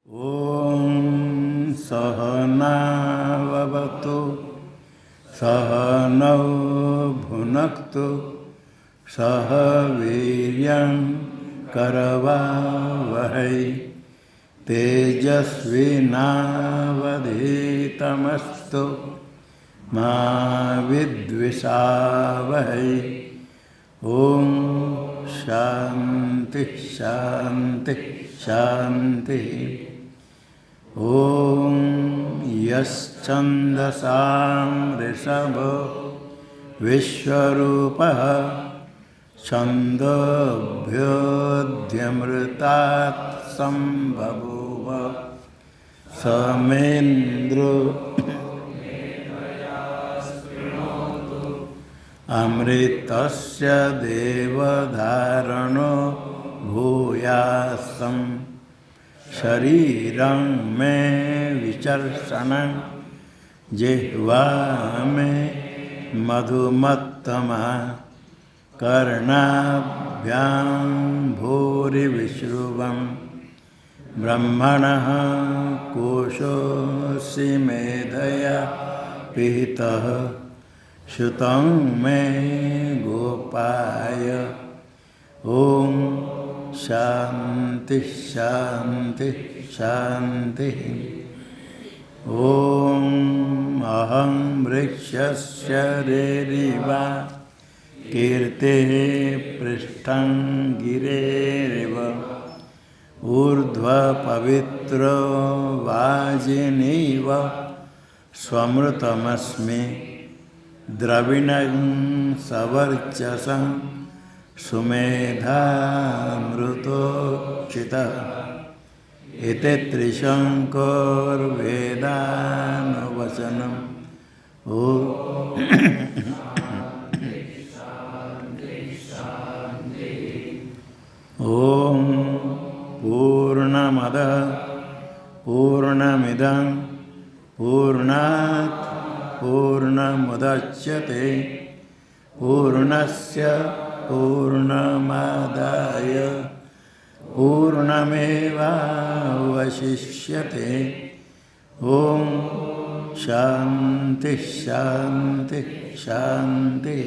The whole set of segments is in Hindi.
ॐ सहनाववतु सहनौ भुनक्तु सह वीर्यं करवावहै तेजस्विनावधीतमस्तु मा विद्विषावहै। ॐ शान्ति शान्ति शान्ति। ॐ यश्छन्दसां ऋषभो विश्वरूपः छन्दोभ्योऽध्यमृतात् सम्बभूव समेन्द्रो अमृतस्य देवधारणो भूयासं शरीरं मे विचर्षणं जिह्वा मे मधुमत्तमा कर्णाभ्यां भूरिविश्रुवं ब्रह्मणः कोशोऽसि मेधया पिहितः श्रुतं मे गोपाय। ॐ शान्ति शान्ति शान्ति। ॐ अहं वृक्षस्य रेरिवा कीर्तिः पृष्ठं गिरेरिव ऊर्ध्वपवित्रो वाजिनीव स्वमृतमस्मि द्रविणं सवर्चसं सुमेधामृतोक्षितः इति त्रिशङ्कुर्वेदानुवचनम्। ॐ पूर्णमदः पूर्णमिदं पूर्णात् पूर्णमुदच्यते पूर्णस्य पूर्णमादाय पूर्णमेवावशिष्यते। ॐ शान्ति शान्ति शान्ति।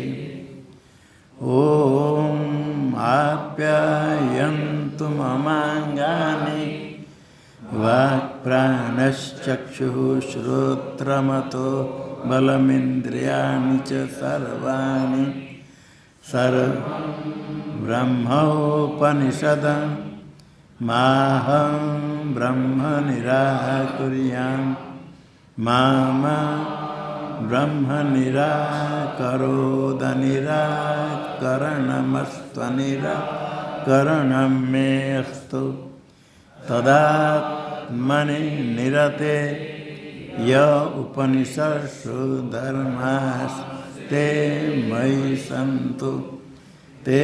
ॐ आप्यायन्तु ममाङ्गानि वाक्प्राणश्चक्षुः श्रोत्रमतो बलमिन्द्रियाणि च सर्वाणि ब्रह्मोपनिषदं माहं ब्रह्म निराकुर्यां मा ब्रह्म निराकरोद निराकरणमस्त्वनिराकरणं मे अस्तु। तदात्मनि निरते य उपनिषत्सु धर्मास्ते मयि सन्तु ते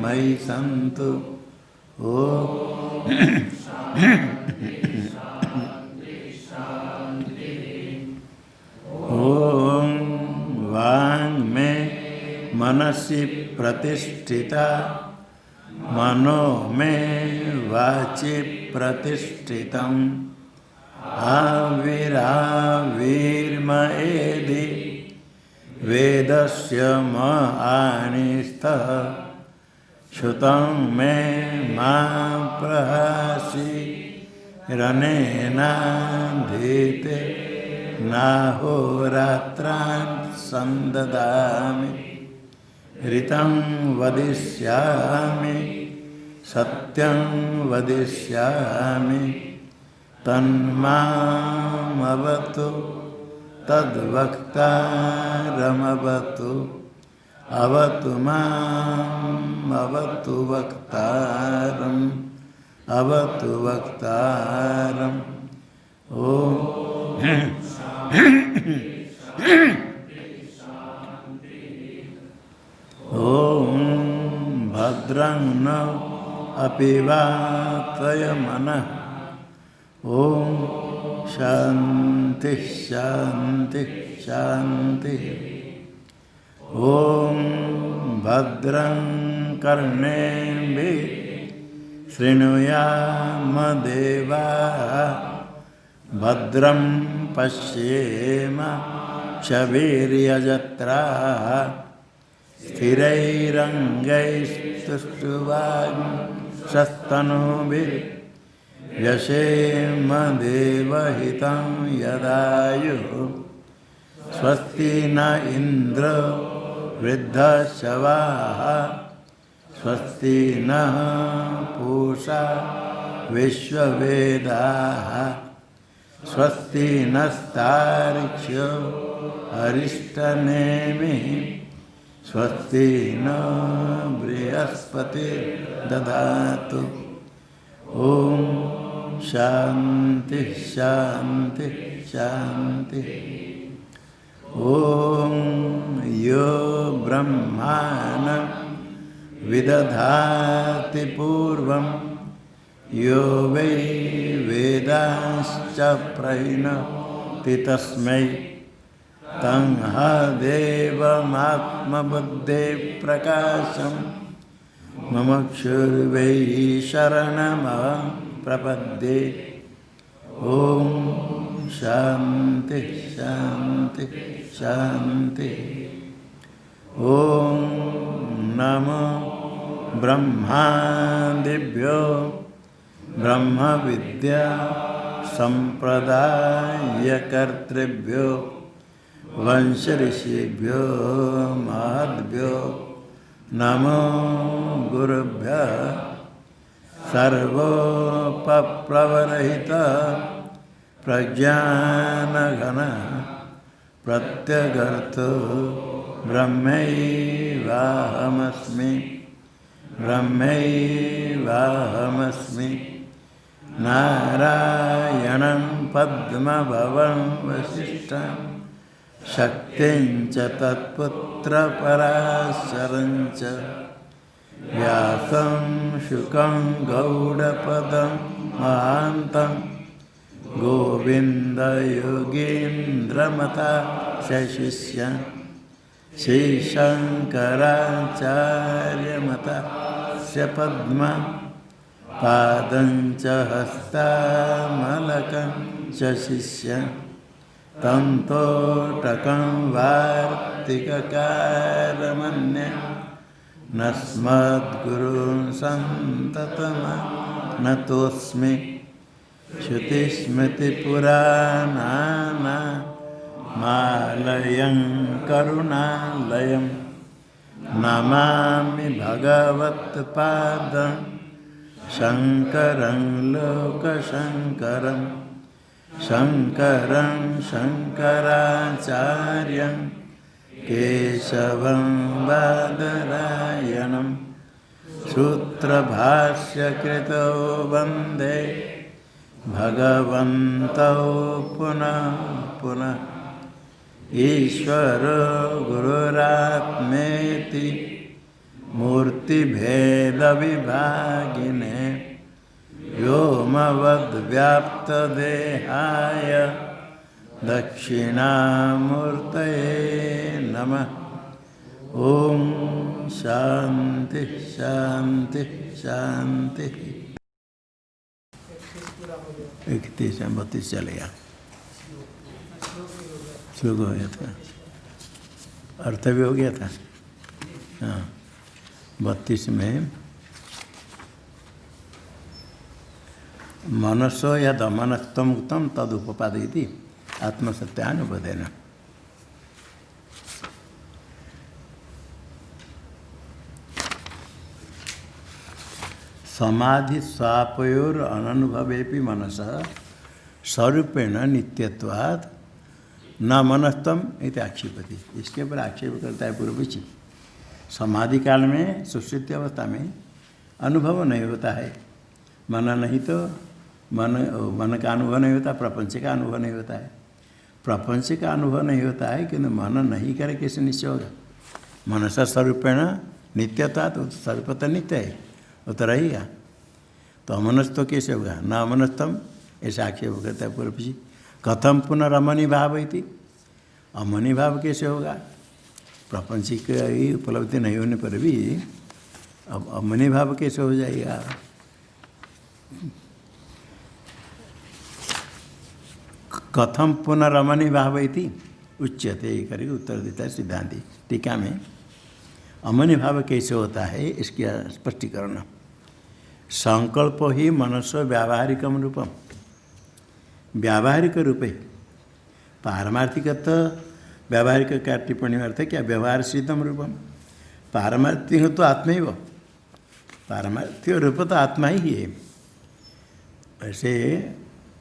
मयि सन्तु। ॐ वाङ् मे मनसि प्रतिष्ठिता मनो मे वाचि प्रतिष्ठितम् आविराविर्मयेदि वेदस्य महानिस्थः श्रुतं मे मा प्रहासि रनेनाधीते नाहोरात्रान् सन्ददामि ऋतं वदिष्यामि सत्यं वदिष्यामि तन्मामवतु तद्वक्तारमवतु अवतु माम् अवतु वक्तारम् अवतु वक्तारम्। ॐ भद्रं न अपि वातयमनः। ॐ शान्ति शान्ति शान्ति। ॐ भद्रं कर्णेभिः शृणुयाम देवाः भद्रं पश्येम क्षवीर्यजत्राः स्थिरैरङ्गैस्तुष्टुवांशस्तनूभिर्यशेम देवहितं यदायुः स्वस्ति न इन्द्रो वृद्धश्रवाः स्वस्ति नः पूषा विश्ववेदाः स्वस्ति नस्तार्क्ष्यो अरिष्टनेमिः स्वस्ति न बृहस्पतिर्दधातु। ओम शांति शांति शांति। ओम यो ब्रह्माणं विदधाति पूर्वं यो वै वेदांश्च प्रणोति तस्मै तं देवमात्मबुद्धेः प्रकाशं मुमुक्षुर्वै शरणमहं प्रपद्ये। ओम शांति शांति शांति। ओम नमो ब्रह्मादिभ्यो ब्रह्म विद्या संप्रदायकर्तृभ्यो वंश ऋषिभ्यो महद्भ्यो नमो गुरुभ्यः। सर्वोपप्लवरहित प्रज्ञानघन प्रत्यगर्थो ब्रह्मैवाहमस्मि ब्रह्मैवाहमस्मि। नारायणं पद्मभवं वसिष्ठं शक्तिं च तत्पुत्रपराशरं च व्यासं शुकं गौडपदं महान्तं गोविन्दयोगीन्द्रमता शिष्यं श्रीशङ्कराचार्यमता पद्मा पादं च हस्तामलकं च शिष्यं तन्तोटकं वार्तिककारमन्ये नस्मद्गुरुं सन्ततमानतोऽस्मि। श्रुतिस्मृतिपुराणानामालयं करुणालयं नमामि भगवत्पादं शङ्करं लोकशङ्करं शङ्करं शङ्कराचार्यं केशवं बादरायणं सूत्रभाष्यकृतो वन्दे भगवन्तौ पुनः पुनः। ईश्वरो गुरुरात्मेति मूर्तिभेदविभागिने व्योमवद्व्याप्तदेहाय दक्षिणामूर्तये नमः। ओम शांति शांति शांति। 31-32 चलेगा। श्लोक हो गया था, अर्थ भी हो गया था। हाँ, 32 में मनसो यद अमनत्वम उत्तम तदुपपादयति आत्मसत्यानुपदेन। समाधि स्वापयोर अनुभवेपि मनस स्वरूपेण नित्यत्वात् न मनस्तम इति आक्षेपति। इसके ऊपर आक्षेप करता है पूर्व पक्षी। समाधि काल में सुश्रुति अवस्था में अनुभव नहीं होता है, मन नहीं तो मन का अनुभव नहीं होता, प्रपंच का अनुभव नहीं होता है। प्रपंच का अनुभव नहीं होता है किंतु मन नहीं करे कैसे निश्चय होगा। मनसा स्वरूपेण नित्यता तो स्वरूप तो नित्य है, वो तो रहेगा। तो अमनस्थो कैसे होगा, न अमनस्थम ऐसा आक्षेप करता है पूर्व पक्षी। कथम पुनरमनि भाव इति, अमनि भाव कैसे होगा। प्रपंचिक ही उपलब्धि नहीं होने पर भी अब अमनि भाव कैसे हो जाएगा। कथम पुनरमनि भाव इति उच्यते करके उत्तर देता है सिद्धांति टीका में। अमनि भाव कैसे होता है इसकी स्पष्टीकरण। संकल्प ही मनसो व्यावहारिकम रूपम, व्यावहारिक रूपे पारमार्थिक तो व्यावहारिक का टिप्पणी में अर्थ है क्या, व्यवहार सिद्धम रूपम। पारमार्थिक तो आत्मा ही, पारमार्थिक रूप तो आत्मा ही है। ऐसे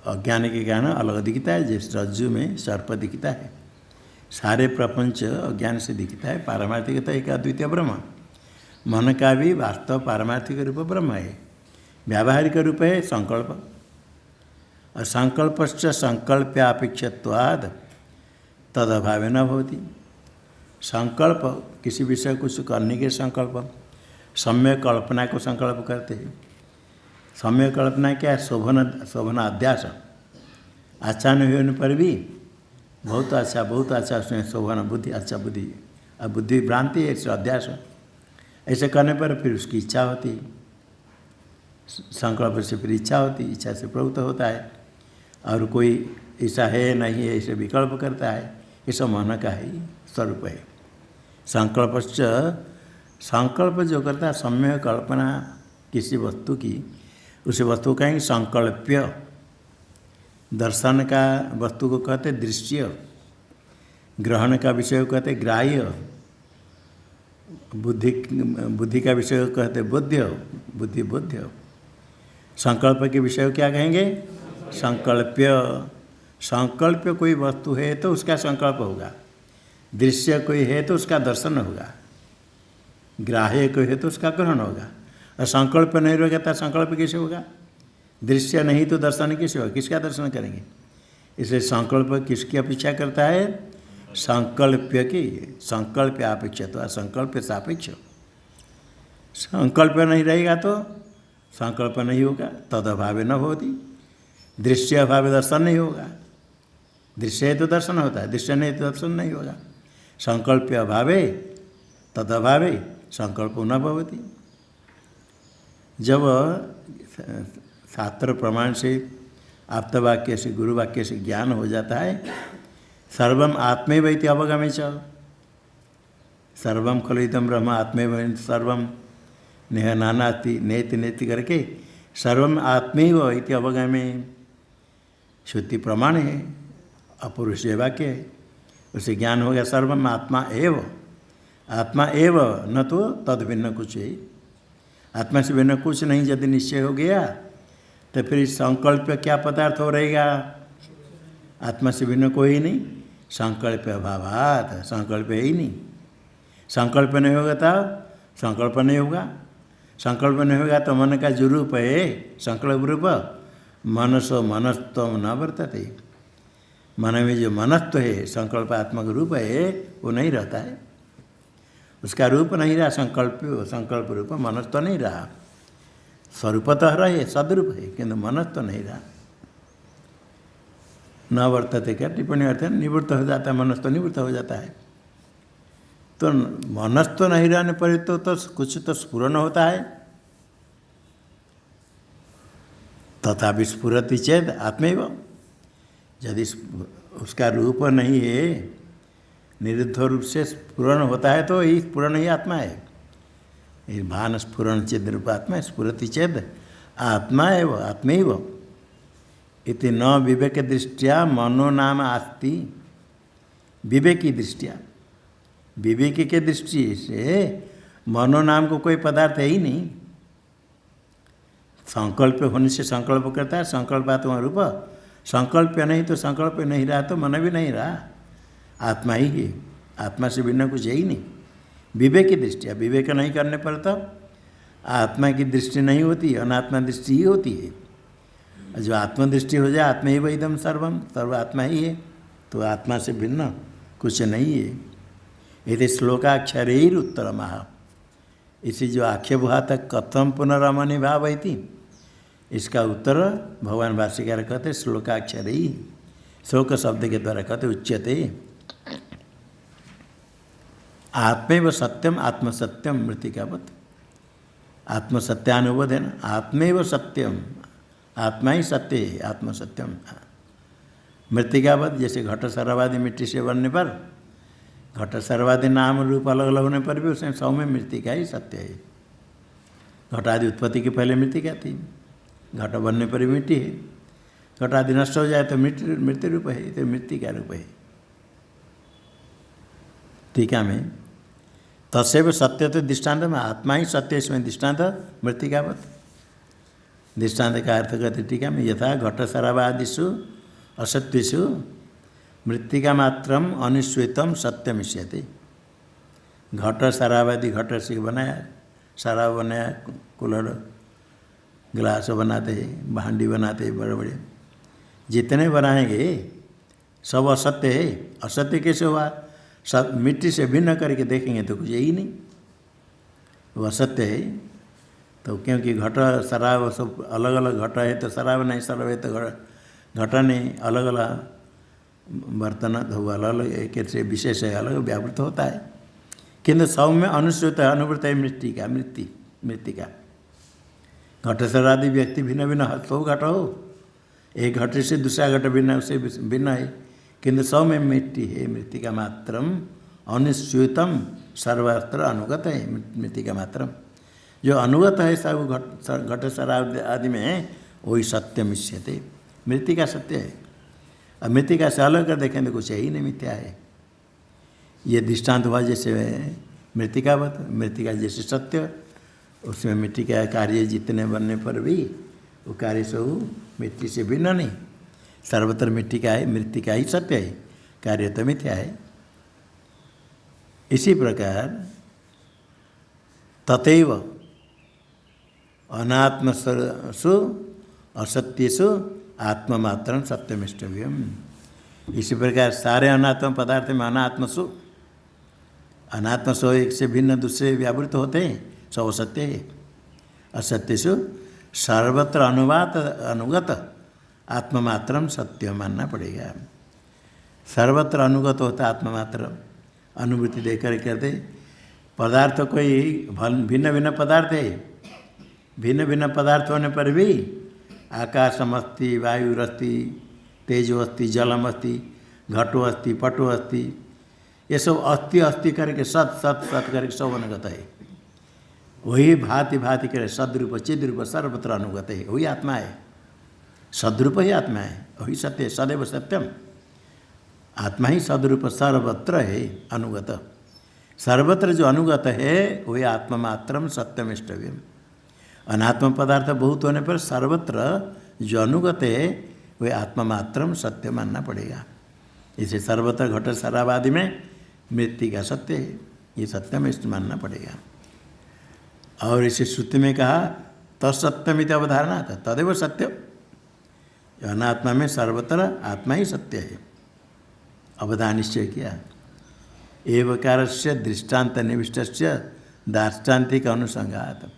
अज्ञान के कारण अलग दिखता है, जैसे रज्जु में सर्प दिखता है, सारे प्रपंच अज्ञान से दिखता है। पारमार्थिकता एक अद्वितीय ब्रह्म, मन का भी वास्तव पारमार्थिक रूप ब्रह्म है। व्यावहारिक रूप है संकल्प, और संकल्पश्च संकल्प्यापेक्षत्वाद तदभाव न भवति। संकल्प किसी विषय कुछ करने के संकल्प, सम्यक कल्पना को संकल्प करते हैं। सम्यक कल्पना क्या है, शोभन अध्यास। अच्छा नहीं होने पर भी बहुत अच्छा उसमें शोभन बुद्धि, अच्छा बुद्धि, अब बुद्धि भ्रांति है, ऐसे अध्यास। ऐसे करने पर फिर उसकी इच्छा होती है, संकल्प से फिर इच्छा होती, इच्छा से प्रवृत्त होता है, और कोई ऐसा है नहीं है ऐसे विकल्प करता है। ये सब मन का ही स्वरूप है। संकल्पश्च, संकल्प जो करता है सम्यक कल्पना किसी वस्तु की, उस वस्तु का ही संकल्प्य। दर्शन का वस्तु को कहते दृश्य, ग्रहण का विषय को कहते ग्राह्य, बुद्धि का विषय को कहते बुद्ध्य, बुद्धि बुद्ध्य। संकल्प के विषय क्या कहेंगे, संकल्प्य। संकल्प्य कोई वस्तु है तो उसका संकल्प होगा, दृश्य कोई है तो उसका दर्शन होगा, ग्राह्य कोई है तो उसका ग्रहण होगा। और संकल्प नहीं रहेगा तो संकल्प कैसे होगा, दृश्य नहीं तो दर्शन कैसे होगा, किसका दर्शन करेंगे। इसलिए संकल्प किसकी अपेक्षा करता है, संकल्प्य की। संकल्प अपेक्षा तो संकल्प सापेक्ष, संकल्प नहीं रहेगा तो संकल्प नहीं होगा, तद अभाव न होती। दृश्य अभाव दर्शन नहीं होगा, दृश्य है तो दर्शन होता है, दृश्य नहीं तो दर्शन नहीं होगा। संकल्प अभावे तद अभावे संकल्प न भवति। जब शास्त्र प्रमाण से आप्तवाक्य से गुरुवाक्य से ज्ञान हो जाता है, सर्वम आत्मैव इति अवगमे च, सर्वम खलु इदं ब्रह्म आत्मैव सर्वम नेह नानाति नेति नेति करके सर्वम आत्मैव इति अवगमे श्रुति प्रमाण है, अपौरुषेय वाक्य है। उसे ज्ञान हो गया सर्वम आत्मा एव, आत्मा एव, न तो तद भिन्न कुछ है। आत्मा से भिन्न कुछ नहीं यदि निश्चय हो गया तो फिर संकल्प क्या पदार्थ हो रहेगा, आत्मा से भिन्न कोई नहीं। संकल्प अभावात, संकल्प है ही नहीं। संकल्प नहीं होगा तो संकल्प नहीं होगा, संकल्प नहीं होगा तो मन का जो रूप है संकल्प रूप, मनसो मनस्त्व न वर्तते। मन में जो मनस्त्व है संकल्पात्मक रूप है वो नहीं रहता है, उसका रूप नहीं रहा। संकल्प रूप मनस्त्व नहीं रहा, स्वरूपतः रहे सदरूप है किंतु मनस्त्व नहीं रहा। न वर्तते क्या टिप्पणी अर्थ है, निवृत्त हो जाता है, मनस्त्व निवृत्त हो जाता है। तो मनस्त्व नहीं रहने पर तो कुछ तो स्फुरन होता है। तथा विस्फुरति चेद आत्मैव, यदि उसका रूप नहीं है, निरुद्ध रूप से स्फुरन होता है तो ये स्फुरन ही आत्मा है। भान स्फुरन चेद रूप आत्मा स्फुरति चेद आत्मा एव आत्मैव इति न विवेक दृष्टिया मनो नाम आस्ति। विवेकी दृष्टिया, विवेकी के दृष्टि से मनो नाम को कोई पदार्थ है ही नहीं। संकल्प होने से संकल्प करता है, संकल्पात्मा रूप। संकल्प नहीं तो संकल्प नहीं रहा तो मन भी नहीं रहा, आत्मा ही है, आत्मा से भिन्न कुछ है ही नहीं। विवेक की दृष्टि, विवेक नहीं करने पर तो आत्मा की दृष्टि नहीं होती, अनात्मा दृष्टि ही होती है। जो आत्मदृष्टि हो जाए आत्मा ही वैदम सर्वम, सर्व आत्मा ही है, तो आत्मा से भिन्न कुछ नहीं है। यदि श्लोकाक्षर ही उत्तर महा, इसी जो आक्षेप हुआ तक कथम पुनरमनि भाव थी, इसका उत्तर भगवान भाष्यकार कहते श्लोकाक्षर ही, श्लोक शब्द के द्वारा कहते उच्यते आत्मैव सत्यम आत्मसत्यम मृतिकावत। आत्मसत्यानुबोध है ना, आत्मैव सत्यम, आत्मा ही सत्य है, आत्म सत्यम। मृत्तिकावत जैसे घट सर्वादि मिट्टी से बनने पर, घट सर्वादि नाम रूप अलग अलग होने पर भी उसमें सब में मृत्तिका ही सत्य है। घट आदि उत्पत्ति के पहले मृत्तिका थी, घट बनने पर भी मिट्टी है। घट आदि नष्ट हो जाए तो मृत्यु रूप है, तो मृत्तिका रूप है। टीका में तस्व सत्य तो दृष्टान्त में आत्मा ही सत्य, इसमें दृष्टान्त मृत्तिकावत। दृष्टान्त का अर्थ कहते टीका में यथा घट शराबादिषु असत्यसु मृत्तिका मात्रम अनुश्वेतम सत्यमिष्यते। घट शराबादि, घट से बनाया, शराब बनाया, कुल्हड़ गिलास बनाते हैं, भांडी बनाते हैं, बड़े बड़े जितने बनाएंगे सब असत्य है। असत्य कैसे हुआ? सब मिट्टी से भिन्न करके देखेंगे तो कुछ यही नहीं, वो असत्य है। तो क्योंकि घट शराब सब अलग अलग, घट है तो शराब नहीं, शराब है तो घट नहीं, अलग अलग बर्तन तो अलग अलग एक से विशेष है, अलग व्यावृत होता है। किंतु सब में अनुश्रुत है, अनुवृत है मृत्तिका। घट शरादि व्यक्ति भिन्न भिन्न, सब घट हो, एक घट से दूसरा घट भिन्न, उससे भिन्न है, किंतु सब में मिट्टी है। मृत्तिका मात्रम अनुश्रुतम सर्वत्र अनुगत है। मृत्तिका मात्रम जो अनुगत है सब घट शराब आदि में, वही सत्य मिश्यते। मृत्तिका सत्य है। अब मृत्तिका से अलग कर देखें तो कुछ यही नहीं, मिथ्या है। ये दृष्टांत हुआ जैसे मृत्तिकावत, मृत्तिका जैसे सत्य, उसमें मिट्टी का कार्य जितने बनने पर भी वो कार्य सब मिट्टी से भिन्न नहीं, सर्वत्र मिट्टी का है, मृत्तिका ही सत्य है, कार्य तो मिथ्या है। इसी प्रकार तथैव अनात्मसु असत्यसु आत्ममात्रं सत्यमिष्टव्यम। इसी प्रकार सारे अनात्म पदार्थ में अनात्मसु एक से भिन्न दूसरे व्यावृत होते हैं, सब असत्य है। असत्यसु सर्वत्र अनुगत आत्ममात्रम सत्य मानना पड़ेगा। सर्वत्र अनुगत होता आत्ममात्र, अनुभूति देकर करते पदार्थ कोई भिन्न भिन्न पदार्थ है। भिन्न भिन्न पदार्थ होने पर भी आकाशम अस्ति, वायुरस्ति, तेजो अस्ति, जलम अस्ति, घटो अस्ति, पटो अस्ति, ये सब अस्ति अस्ति करके सत सत सत करके सब अनुगत है। वही भांति भांति करे सदरूप चिद्रूप सर्वत्र अनुगत है, वही आत्मा है। सदरूप ही आत्मा है, वही सत्य है, सदैव सत्यम। आत्मा ही सदरूप सर्वत्र है अनुगत। सर्वत्र जो अनुगत है वही आत्ममात्रम सत्यमिष्टव्यम। अनात्म पदार्थ बहुत होने पर सर्वत्र जो अनुगत है वही आत्ममात्रम सत्य मानना पड़ेगा। इसे सर्वत्र घट शराब आदि में मृत्तिका सत्य है, ये सत्यमिष्ट मानना पड़ेगा। और इसे श्रुति में कहा तत्सत्यमित अवधारणा था, तदेव सत्य। अनात्मा में सर्वत्र आत्मा ही सत्य है, अवधान निश्चय किया। एवकारस्य दृष्टान्त निविष्टस्य दाष्टान्तिक अनुसंगात।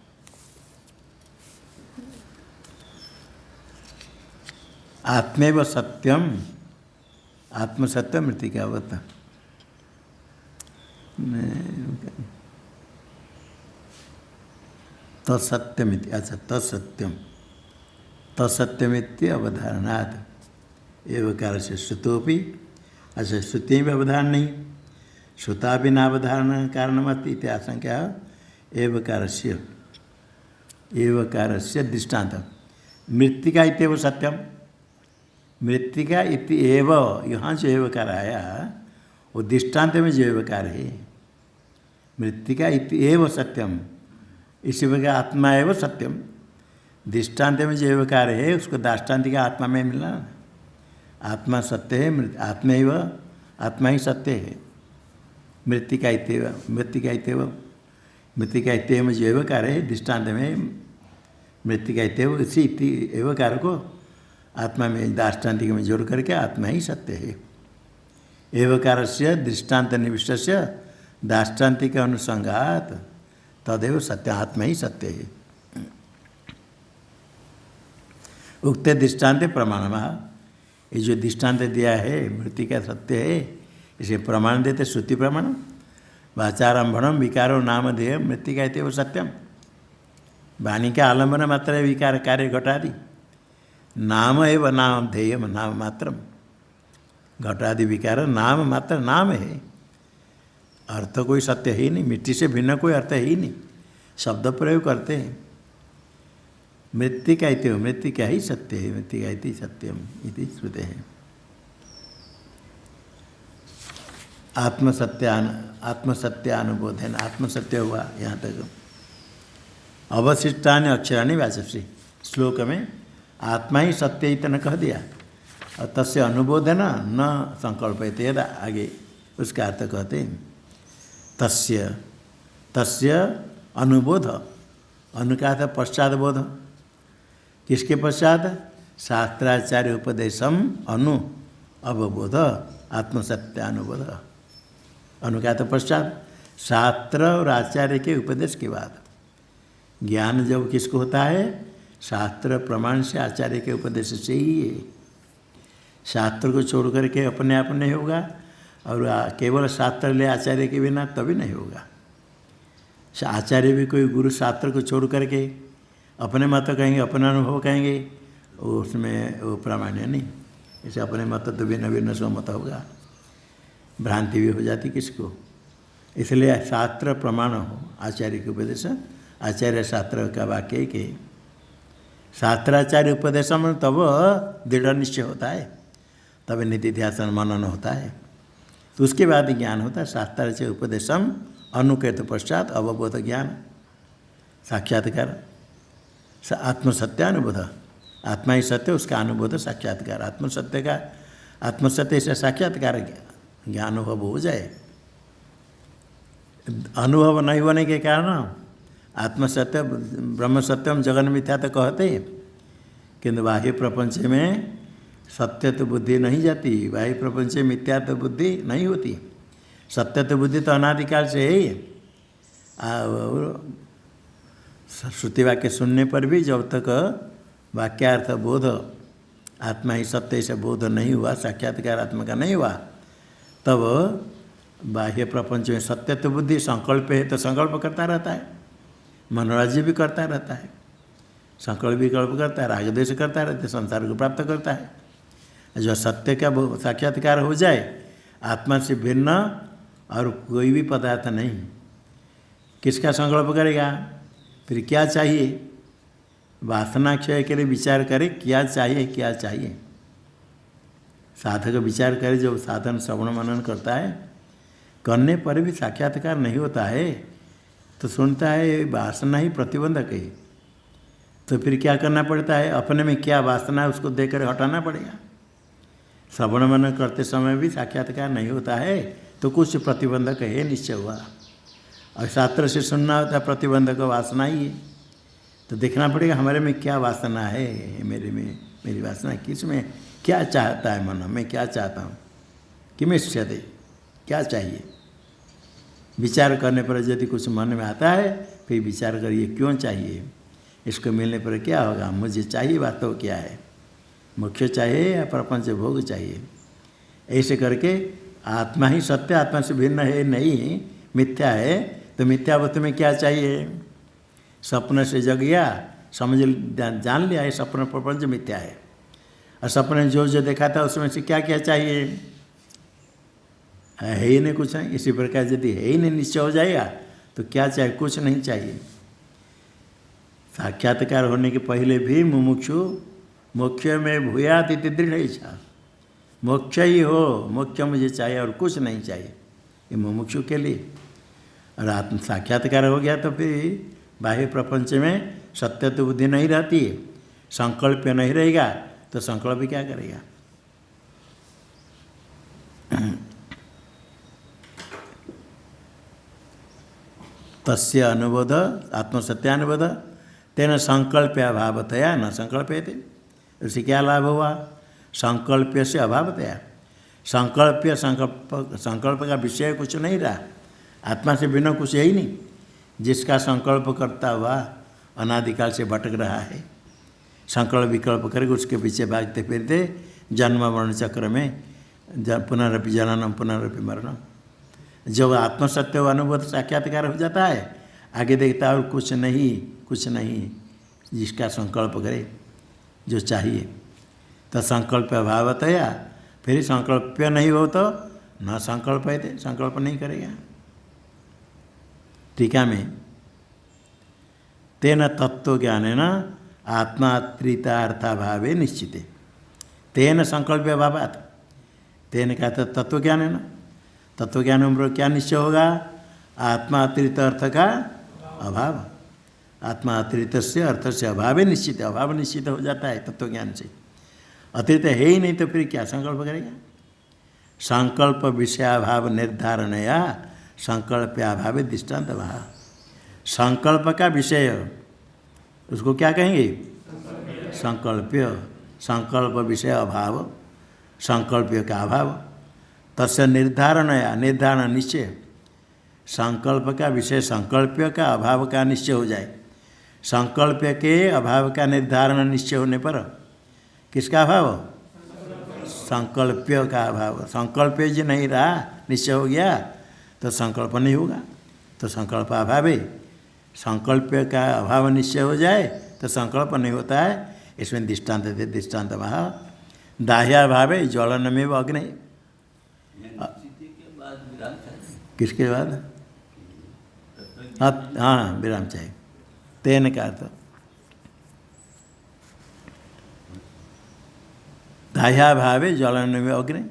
आत्मेव सत्यम, आत्मसत्य मृत्तिकावत। तत्सत्यमिति, अच्छा तत्सत्यम, तत्सत्यमिति अवधारणात् एवकार से श्रुतोपि। अच्छा श्रुति में अवधारण नहीं, श्रुता भी नावधारण कारणमस्ति इति आशंका। एवकारस्य दृष्टान्त मृत्तिका इत्येव सत्यम। मृत्तिका इति एव, यहाँ जो एवकार आया वो दृष्टान्त में जो एवकार है। मृत्तिका इति एव सत्यम, इसी प्रकार आत्मा एव सत्यम। दृष्टान्त में जो एवकार है उसको दाष्टान्तिक आत्मा में मिलना। आत्मा सत्य है, आत्मा ही सत्य है। मृत्तिका इत्येव में जो एवकार है दृष्टान्त में मृत्तिका इत्येव, इसी एवकार को आत्मा में दाष्टान्तिक में जोड़ करके आत्मा ही सत्य है। एवकार से दृष्टान्त निविष्टस्य दाष्टान्तिक अनुसंगात तदेव सत्य, आत्मा ही सत्य है। उक्त दृष्टान्त प्रमाणमा, ये जो दृष्टान्त दिया है मृत्तिका सत्य है, इसे प्रमाण देते श्रुति प्रमाण। वाचारंभणम विकारो नामधेय मृत्तिका इत्येव सत्यम। वाणी का आलम्बन मात्र विकार कार्य घटादि, नाम एव नाम ध्येयम नाम मात्रम। घटादि विकार नाम मात्र नाम है, अर्थ कोई सत्य है ही नहीं। मिट्टी से भिन्न कोई अर्थ है ही नहीं, शब्द प्रयोग करते हैं। मृत्तिका इति मृत्तिका ही सत्य है, मृत्तिका इति सत्यम इति श्रुते हैं। आत्मसत्यानुबोधन आत्मसत्य हुआ यहाँ तक। अवशिष्टानि अक्षराणि वाचस्वी श्लोक में आत्मा ही सत्य इतना कह दिया और तस्य अनुबोधन न संकल्पयते यदा आगे उसका अर्थ कहते हैं तस्य तस्य अनुबोध। अनु का था पश्चात बोध, किसके पश्चात? शास्त्राचार्य उपदेशम अनु अवबोध आत्मसत्यानुबोध। अनु का था पश्चात, शास्त्र और आचार्य के उपदेश के बाद। ज्ञान जब किसको होता है? शास्त्र प्रमाण से आचार्य के उपदेश से ही है। शास्त्र को छोड़ करके अपने आप नहीं होगा और केवल शास्त्र ले आचार्य के बिना तभी नहीं होगा। आचार्य भी कोई गुरु शास्त्र को छोड़ करके अपने मत कहेंगे, अपना अनुभव कहेंगे, उसमें वो प्रामाण्य नहीं। इसे अपने मत तो भिन्न भिन्न सौ मत होगा, भ्रांति भी हो जाती किसको। इसलिए शास्त्र प्रमाण हो आचार्य के उपदेश। आचार्य शास्त्र का वाक्य के शास्त्राचार्य उपदेश में तब दृढ़ निश्चय होता है, तब निधि ध्यान मनन होता है, तो उसके बाद ज्ञान होता है। शास्त्राचार्य उपदेशम अनुकृत पश्चात अवबोध ज्ञान साक्षात्कार आत्मसत्यानुबोध। आत्मा ही सत्य, उसका अनुबोध साक्षात्कार। आत्मसत्य का आत्मसत्य से साक्षात्कार ज्ञान अनुभव हो जाए। अनुभव नहीं होने के कारण आत्मसत्य ब्रह्म सत्यम जगन मिथ्या तो कहते हैं, किंतु बाह्य प्रपंच में सत्य तो बुद्धि नहीं जाती, बाह्य प्रपंच में मिथ्या तो बुद्धि नहीं होती। सत्य तो बुद्धि तो अनादिकाल से है ही। श्रुति वाक्य सुनने पर भी जब तक वाक्यार्थ बोध आत्मा ही सत्य से बोध नहीं हुआ, साक्षात्कार आत्मा का नहीं हुआ, तब बाह्य प्रपंच में सत्य तो बुद्धि संकल्प है तो संकल्प करता रहता है, मनोराज्य भी करता रहता है, संकल्प विकल्प करता है, राग द्वेष करता रहता है, संसार को प्राप्त करता है। जो सत्य का साक्षात्कार हो जाए, आत्मा से भिन्न और कोई भी पदार्थ नहीं, किसका संकल्प करेगा? फिर क्या चाहिए? वासना क्षय के लिए विचार करे, क्या चाहिए क्या चाहिए। साधक विचार करे, जब साधन श्रवण मनन करता है, करने पर भी साक्षात्कार नहीं होता है तो सुनता है वासना ही प्रतिबंधक है। तो फिर क्या करना पड़ता है? अपने में क्या वासना है उसको देकर हटाना पड़ेगा। श्रवण मनन करते समय भी साक्षात्कार नहीं होता है तो कुछ प्रतिबंधक है निश्चय हुआ। और शास्त्र से सुनना होता है प्रतिबंधक वासना ही है, तो देखना पड़ेगा हमारे में क्या वासना है, मेरे में मेरी वासना किस में, क्या चाहता है मन, मैं क्या चाहता हूँ, किमें इच्छते, क्या चाहिए। विचार करने पर यदि कुछ मन में आता है फिर विचार करिए क्यों चाहिए, इसको मिलने पर क्या होगा, मुझे चाहिए वास्तव क्या है, मुख्य चाहिए या प्रपंच भोग चाहिए। ऐसे करके आत्मा ही सत्य, आत्मा से भिन्न है नहीं, मिथ्या है, तो मिथ्या वस्तु में क्या चाहिए? सपने से जग गया, समझ जान लिया है सपना प्रपंच मिथ्या है, और सपने जो जो देखा था उसमें से क्या क्या चाहिए? है ही नहीं कुछ नहीं। इसी प्रकार यदि है ही नहीं निश्चय हो जाएगा तो क्या चाहिए? कुछ नहीं चाहिए। साक्षात्कार होने के पहले भी मुमुक्षु मोक्ष में भूयात इति दृढ़ इच्छा, मोक्ष ही हो, मोक्ष मुझे चाहिए और कुछ नहीं चाहिए, ये मुमुक्षु के लिए। और आत्म साक्षात्कार हो गया तो फिर बाह्य प्रपंच में सत्य तो बुद्धि नहीं रहती है, संकल्प नहीं रहेगा तो संकल्प भी क्या करेगा? तस्य अनुबोध आत्मसत्यानुबोध तेन संकल्प अभावतया न संकल्पयते। उससे क्या लाभ हुआ? संकल्प से अभावतया, संकल्प का विषय कुछ नहीं रहा, आत्मा से बिना कुछ है ही नहीं। जिसका संकल्प करता हुआ अनादिकाल से भटक रहा है, संकल्प विकल्प करके उसके पीछे भागते फिरते जन्म मरण चक्र में पुनरपि जननम पुनरपि मरणम। जब आत्मसत्य अनुभव साक्षात्कार हो जाता है, आगे देखता है और कुछ नहीं जिसका संकल्प करे जो चाहिए। तो संकल्प अभावतया, फिर संकल्प नहीं हो तो न संकल्प है, संकल्प नहीं करेगा। टीका में तेन तत्व ज्ञानेन आत्मात्रितार्थाभावे निश्चिते, तेन संकल्प अभावात्, तेन का तत्व ज्ञान है ना, तत्व ज्ञान में क्या निश्चय होगा? आत्मात्रित अर्थ का अभाव, आत्मात्रित से अर्थ से अभाव निश्चित, अभाव निश्चित हो जाता है तत्व ज्ञान से। अतिरिक्त है ही नहीं तो फिर क्या संकल्प करेगा? संकल्प विषयाभाव निर्धारणया संकल्प्याभावे दृष्टांत भाव, संकल्प का विषय उसको क्या कहेंगे? संकल्प्य, संकल्प विषय अभाव, संकल्प्य का अभाव, तस्य निर्धारण या निर्धारण निश्चय, संकल्प का विषय संकल्प्य का अभाव का निश्चय हो जाए। संकल्प के अभाव का निर्धारण निश्चय होने पर किसका अभाव? संकल्प्य का अभाव, संकल्प जो नहीं रहा निश्चय हो गया तो संकल्प नहीं होगा, तो संकल्प अभाव है। संकल्प का अभाव निश्चय हो जाए तो संकल्प नहीं होता है। इसमें दृष्टांत थे, दृष्टांत वहाँ दाह्या भाव है ज्वलन में अग्नि, किसके बाद? हाँ विराम चाहिए। तेन का तो दाह्या भाव है ज्वलन में अग्नि,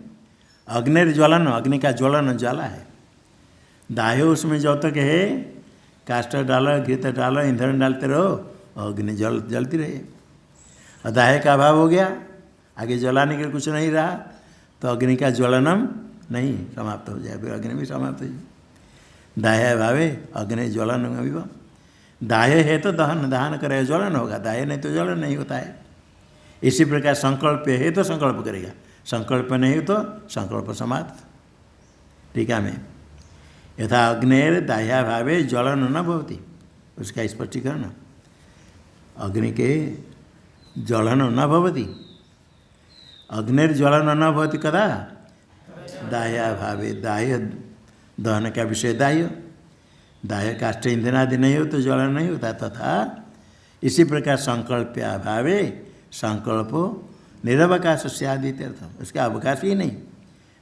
अग्निर्ज्वलन, अग्नि का ज्वलन ज्वाला है। दाह्य उसमें जब तक है काष्ठ डालो, घृत डालो, ईंधन डालते रहो, अग्नि जलती रहे। और दाह्य का अभाव हो गया, आगे जलाने के कुछ नहीं रहा तो अग्नि का ज्वलनम नहीं समाप्त हो जाए, फिर अग्नि भी समाप्त हो जाए। दाह्य भावे अग्नि ज्वलन भी, दाह्य है तो दहन, दहन करेगा ज्वलन होगा, दाह्य नहीं तो ज्वलन नहीं होता है। इसी प्रकार संकल्प है तो संकल्प करेगा, संकल्प नहीं हो तो संकल्प समाप्त। टीका में यथा अग्नेर दाह्या भावे ज्वलन न भवति, उसका स्पष्टीकरण, अग्नि के ज्वलन न भवति, अग्निर्ज्वलन न भवति कदा? दाह्या भावे, दाह्य दहन का विषय दाह्य, दाह्य काष्ठ ईंधन आदि नहीं हो तो ज्वलन नहीं होता। तथा इसी प्रकार संकल्प अभावे संकल्प निरवकाश से आदित्यर्थ, उसका अवकाश ही नहीं,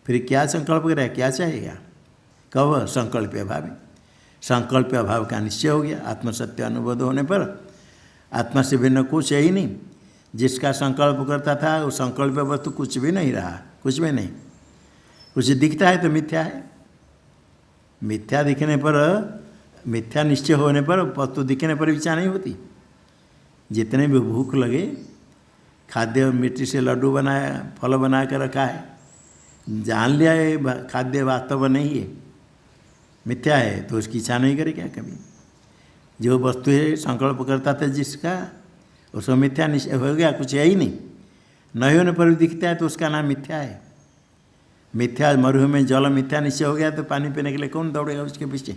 फिर क्या संकल्प करेगा, क्या चाहेगा? कब? संकल्प अभाव, संकल्प अभाव का निश्चय हो गया। आत्मसत्य अनुबोध होने पर आत्मा से भिन्न कुछ है ही नहीं। जिसका संकल्प करता था वो संकल्प वस्तु कुछ भी नहीं रहा, कुछ भी नहीं। कुछ दिखता है तो मिथ्या है, मिथ्या दिखने पर, मिथ्या निश्चय होने पर वस्तु दिखने पर इच्छा नहीं होती। जितने भी भूख लगे, खाद्य मिट्टी से लड्डू बनाया, फल बना कर रखा है, जान लिया है खाद्य वास्तव नहीं है, मिथ्या है, तो उसकी इच्छा नहीं करेगा कभी। जो वस्तु है संकल्प करता था जिसका, उसको मिथ्या निश्चय हो गया, कुछ है ही नहीं होने पर भी दिखता है तो उसका नाम मिथ्या है। मिथ्या, मरुभूमि में जल मिथ्या निश्चय हो गया तो पानी पीने के लिए कौन दौड़ेगा उसके पीछे?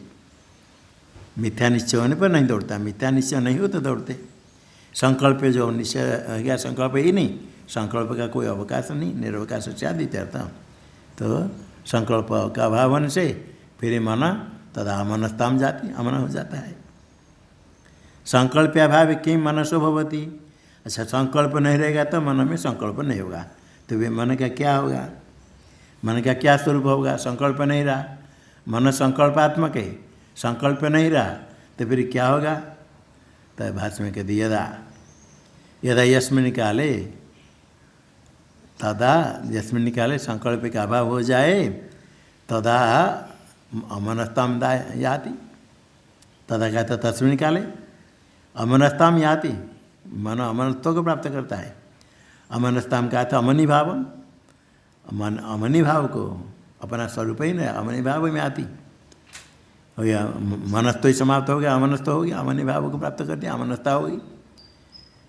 मिथ्या निश्चय होने पर नहीं दौड़ता, मिथ्या निश्चय नहीं हो तो दौड़ते। संकल्प जो निश्चय हो गया, संकल्प ही नहीं, संकल्प का कोई अवकाश नहीं, निरवकाश से आदित्यर्थ। तो संकल्प का अभाव होने से फिर मन तदा अमनस्ताम जाति, अमन हो जाता है। संकल्प अभाव किं मनसो भवति, अच्छा संकल्प नहीं रहेगा तो मन में संकल्प नहीं होगा, तो वे मन का क्या होगा? मन का क्या स्वरूप होगा? संकल्प नहीं रहा, मन संकल्पात्मक है, संकल्प नहीं रहा तो फिर क्या होगा? तो भाष्य में कहते यदा यदा यस्मिन् काले, तदा यस्मिन् काले संकल्प का अभाव हो जाए तदा अमनस्ताम याति, तदा कहता तस्मिन् काले अमनस्ताम याति, मन अमनत्व को प्राप्त करता है। अमनस्ताम का था अमनी भाव, मन अमनी भाव को अपना स्वरूप ही नहीं, अमनी भाव में आती हो गया, मनस्थ ही समाप्त हो गया, अमनस्थ हो गया, अमनी भाव को प्राप्त कर दिया, अमनस्था होगी।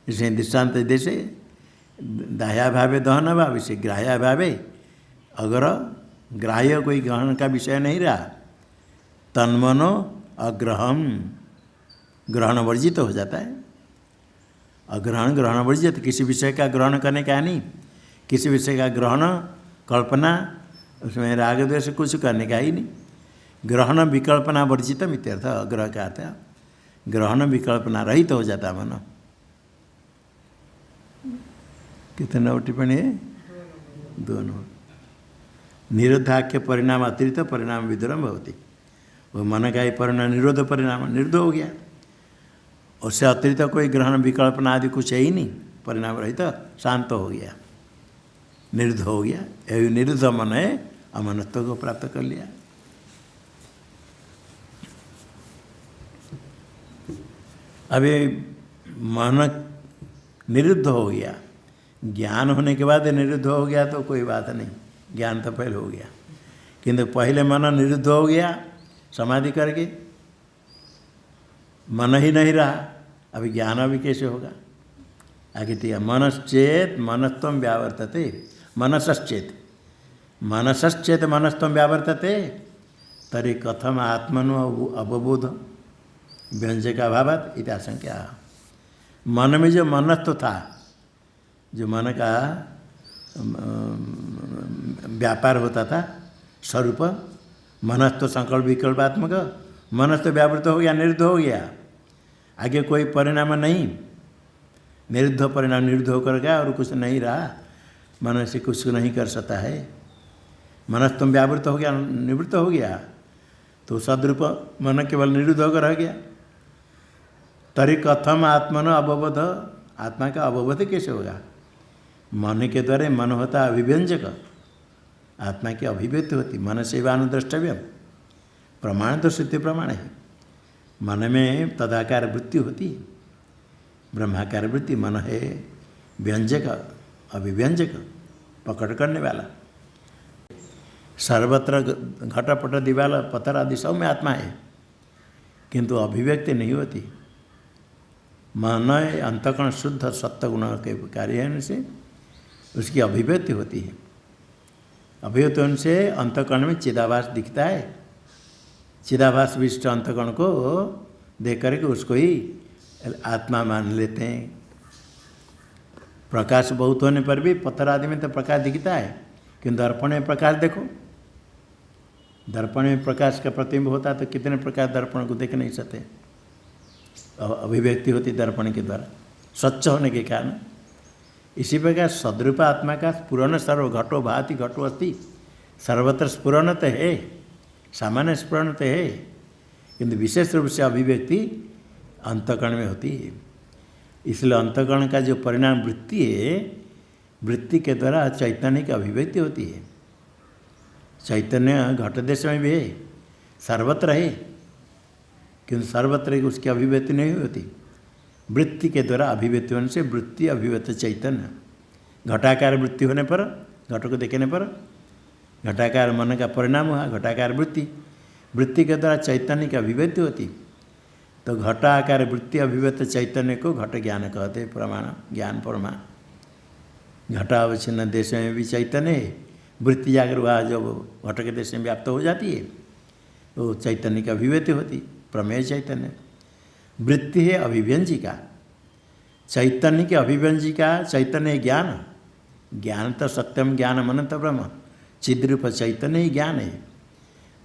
इसे दृष्टांत जैसे दाह्या भावे दहन भाव, इसे ग्राह्या भावे, अगर ग्राह्य कोई ग्रहण का विषय नहीं रहा, तन्मनो अग्रहम, ग्रहण वर्जित हो जाता है। अग्रहण ग्रहण वर्जित, किसी विषय का ग्रहण करने का नहीं, किसी विषय का ग्रहण कल्पना, उसमें राग द्वेष कुछ करने का ही नहीं। ग्रहण विकल्पना वर्जित इत्यर्थ, अग्रह का अर्थ ग्रहण विकल्पना रहित हो जाता मन। कितने नंबर टिप्पणी है? 2 नंबर। निरोधाख्य परिणाम अतिरिक्त परिणाम विदुरम भवती। वो मन का ही परिणाम निरोध परिणाम निरुद्ध हो गया, उससे अतिरिक्त कोई ग्रहण विकल्पना आदि कुछ है ही नहीं, परिणाम रहित शांत हो गया, निरुद्ध हो गया। यही निरुद्ध मन है, अमनत्व को प्राप्त कर लिया। अभी मन निरुद्ध हो गया, ज्ञान होने के बाद निरुद्ध हो गया तो कोई बात नहीं, ज्ञान तो पहले हो गया, किंतु पहले मन निरुद्ध हो गया समाधि करके, मन ही नहीं रहा, अभी ज्ञान अभी कैसे होगा? आगे दिया मनश्चेत मनस्त्वं व्यावर्तते, मनसश्चेत मनसश्चेत मनस्त्वं व्यावर्तते तरी कथम आत्मनो अवबोध व्यंजक अभावात इति आशंका। मन में जो मनस्त्व था, जो मन का व्यापार होता था स्वरूप, मनस्त्व संकल्प विकल्पात्मक, मनस्त्व व्यावृत हो गया, निरुद्ध हो गया, आगे कोई परिणाम नहीं, निरुद्ध परिणाम निरुद्ध होकर गया और कुछ नहीं रहा, मन से कुछ नहीं कर सकता है। मनस्त्व व्यावृत हो गया, निवृत्त हो गया, तो सदरूप मन केवल निरुद्ध होकर रह गया। तरी कथम आत्मन अवबोध, आत्मा का अवबोध कैसे होगा? मन के द्वारा मन होता अभिव्यंजक, आत्मा की अभिव्यक्ति होती, मन से अनुद्रष्टव्य, प्रमाण तो सिद्ध प्रमाण है। मन में तदाकार वृत्ति होती है, ब्रह्माकार वृत्ति, मन है व्यंजक अभिव्यंजक, पकड़ करने वाला। सर्वत्र घटपट दीवाल पत्थर आदि सब में आत्मा है, किंतु अभिव्यक्ति नहीं होती। मन अंतःकरण शुद्ध सत्वगुण के कार्य है से उसकी अभिव्यक्ति होती है। अभिव्यक्ति होने से अंतःकरण में चिदाभास दिखता है, चिदाभास विशिष्ट अंतःकरण को देख करके उसको ही आत्मा मान लेते हैं। प्रकाश बहुत होने पर भी पत्थर आदि में तो प्रकाश दिखता है, किंतु दर्पण में प्रकाश देखो, दर्पण में प्रकाश का प्रतिबिंब होता तो कितने प्रकाश दर्पण को देख नहीं सकते, अभिव्यक्ति होती दर्पण के द्वारा स्वच्छ होने के कारण। इसी प्रकार सदरूप आत्मा का स्फुरन सर्व घटो भाति घटो अस्ति, सर्वत्र स्फुरन तो है, सामान्य स्फुरन तो है, किंतु विशेष रूप से अभिव्यक्ति अंतःकरण में होती है। इसलिए अंतःकरण का जो परिणाम वृत्ति है, वृत्ति के द्वारा चैतन्य की अभिव्यक्ति होती है। चैतन्य घट देश में भी है, सर्वत्र है, किंतु सर्वत्र उसकी अभिव्यक्ति नहीं होती। वृत्ति के द्वारा अभिव्यक्ति होने से वृत्ति अभिव्यक्त चैतन्य, घटाकार वृत्ति होने पर, घट को देखने पर घटाकार मन का परिणाम हुआ, घटाकार वृत्ति, वृत्ति के द्वारा चैतन्य की अभिव्यक्ति होती। तो घटाकार वृत्ति अभिव्यक्त चैतन्य को घट ज्ञान कहते, प्रमाण ज्ञान परमा। घटावच्छिन्न देश में भी चैतन्य है, वृत्ति जाकर वह जब घट के देश में व्याप्त हो जाती है तो चैतन्य की अभिव्यक्ति होती, प्रमेय चैतन्य। वृत्ति है अभिव्यंजिका, चैतन्य की अभिव्यंजिका चैतन्य ज्ञान, ज्ञान तो सत्यम ज्ञानम अनंत ब्रह्म, चिद्रूप चैतन्य ही ज्ञान है,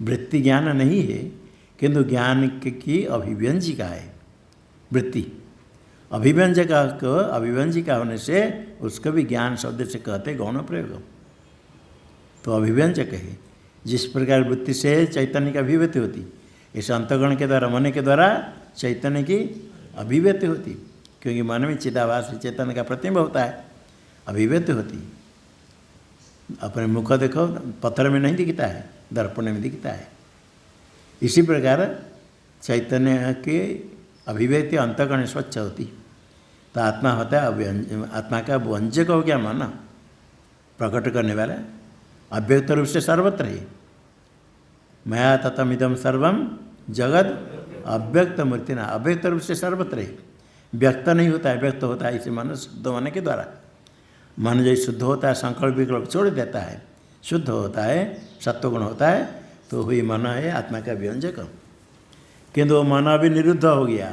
वृत्ति ज्ञान नहीं है, किंतु ज्ञान की अभिव्यंजिका है वृत्ति। अभिव्यंजिका को अभिव्यंजिका होने से उसको भी ज्ञान शब्द से कहते गौण प्रयोग, तो अभिव्यंजक है। जिस प्रकार वृत्ति से चैतन्य की अभिव्यक्ति होती, इस अंतःकरण के द्वारा मन के द्वारा चैतन्य की अभिव्यक्ति होती, क्योंकि मन में चिदाभास चैतन्य का प्रतिबिंब होता है, अभिव्यक्ति होती। अपने मुख देखो, पत्थर में नहीं दिखता है, दर्पण में दिखता है। इसी प्रकार चैतन्य की अभिव्यक्ति अंतःकरण स्वच्छ होती, तो आत्मा होता है आत्मा का व्यंजक हो गया मन, प्रकट करने वाला, अव्यक्त रूप से सर्वत्र है। मया ततमिदं सर्वम जगत अव्यक्त मूर्ति ना, अव्यक्त रूप से सर्वत्र है, व्यक्त नहीं होता है, व्यक्त होता है इसे मन शुद्ध होने के द्वारा। मन जो शुद्ध होता है संकल्प विकल्प छोड़ देता है, शुद्ध होता है, सत्वगुण होता है, तो वही मन है आत्मा का व्यंजक। किंतु वो मन अभी निरुद्ध हो गया,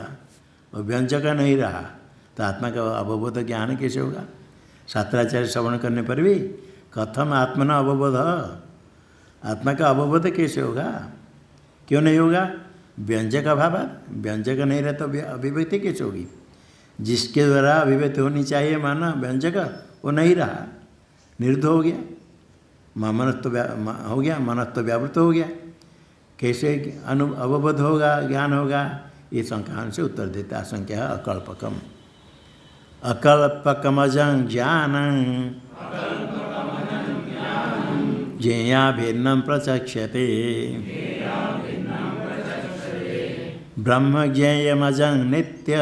वो व्यंजक नहीं रहा, तो आत्मा का अवबोध ज्ञान कैसे होगा? शास्त्राचार्य श्रवण करने पर भी कथम आत्मना अवबोध, आत्मा का अवबोध कैसे होगा? क्यों नहीं होगा? व्यंजक अभाव, व्यंजक नहीं रहे तो अभिव्यक्ति कैसे होगी? जिसके द्वारा अभिव्यक्ति होनी चाहिए माना व्यंजक, वो नहीं रहा, निरुद्ध हो गया, मनस्त्व हो गया, मनस्त्व व्यावृत हो गया। कैसे अवबोध होगा, ज्ञान होगा? ये शंका से उत्तर देता आशंका अकल्पकम। अकल्पकमजं ज्ञानं ज्ञेया भिन्नं प्रचक्षते ब्रह्म ज्ञेयमजं नित्य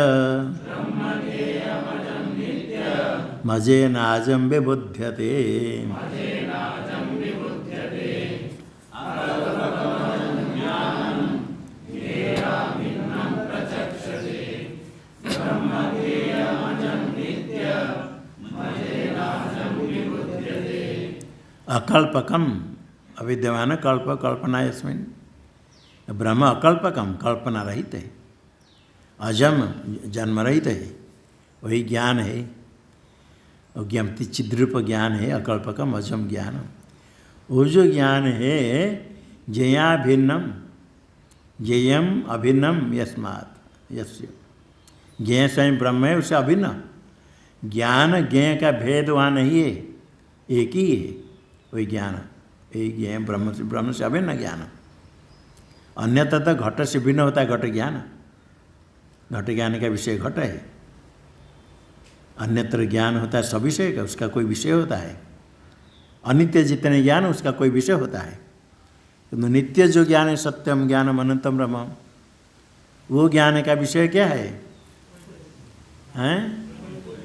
मजेनाजं विबुध्यते। अकल्पकम अविद्यमान कल्प कल्पना यस्मिन्। ब्रह्म अकल्पकम कल्पना रहित है, अजम जन्म रहित है, वही ज्ञान है। और ज्ञप्ति चिद्रूप ज्ञान है, अकल्पकम अजम ज्ञान। वो जो ज्ञान है ज्ञेया भिन्नम, ज्ञेयम अभिन्नम यस्मात् यस्य। ज्ञेय स्वयं ब्रह्म है, उससे अभिन्न ज्ञान। ज्ञेय का भेद वहाँ नहीं है, एक ही है वही ज्ञान। एक ज्ञेय ब्रह्म से अभिन्न ज्ञान। अन्यथा तो घट से भिन्न होता है घट ज्ञान। घट ज्ञान का विषय घट है, अन्यत्र ज्ञान होता है सविषय का, उसका कोई विषय होता है। अनित्य जितने ज्ञान उसका कोई विषय होता है, किंतु नित्य जो ज्ञान है सत्यम ज्ञानम अनंतम ब्रह्म, वो ज्ञान का विषय क्या है?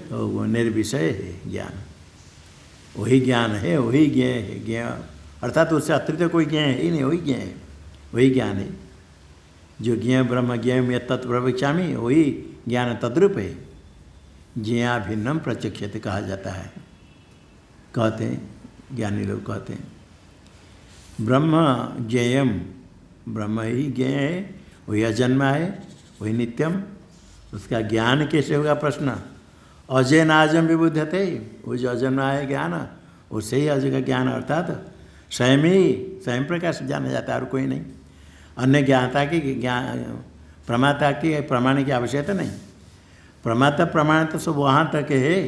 तो वो निर्विषय है ज्ञान। वही ज्ञान है, वही ज्ञेय है। ज्ञेय अर्थात उससे अतिरिक्त कोई ज्ञेय है ही नहीं, वही ज्ञेय है, वही ज्ञान है। जो ज्ञेय ब्रह्म ज्ञेय यत् तत् प्रवक्ष्यामि, वही ज्ञान तद्रूप है। ज्ञेया भिन्नम प्रचक्षते कहा जाता है। कहते हैं ज्ञानी लोग कहते हैं ब्रह्म ज्ञेयम, ब्रह्म ही ज्ञेय है, वही अजन्मा है, वही नित्यम। उसका ज्ञान कैसे होगा? प्रश्न। अजय नाजम विबुध्यते, वो जो अजन्मा है ज्ञान, उससे ही अजय का ज्ञान, अर्थात स्वयं ही स्वयं प्रकाश जाना जाता है और कोई नहीं। अन्य ज्ञाता की ज्ञान प्रमाता की प्रमाण की आवश्यकता नहीं। प्रमाता प्रमाण तो सब वहाँ तक है,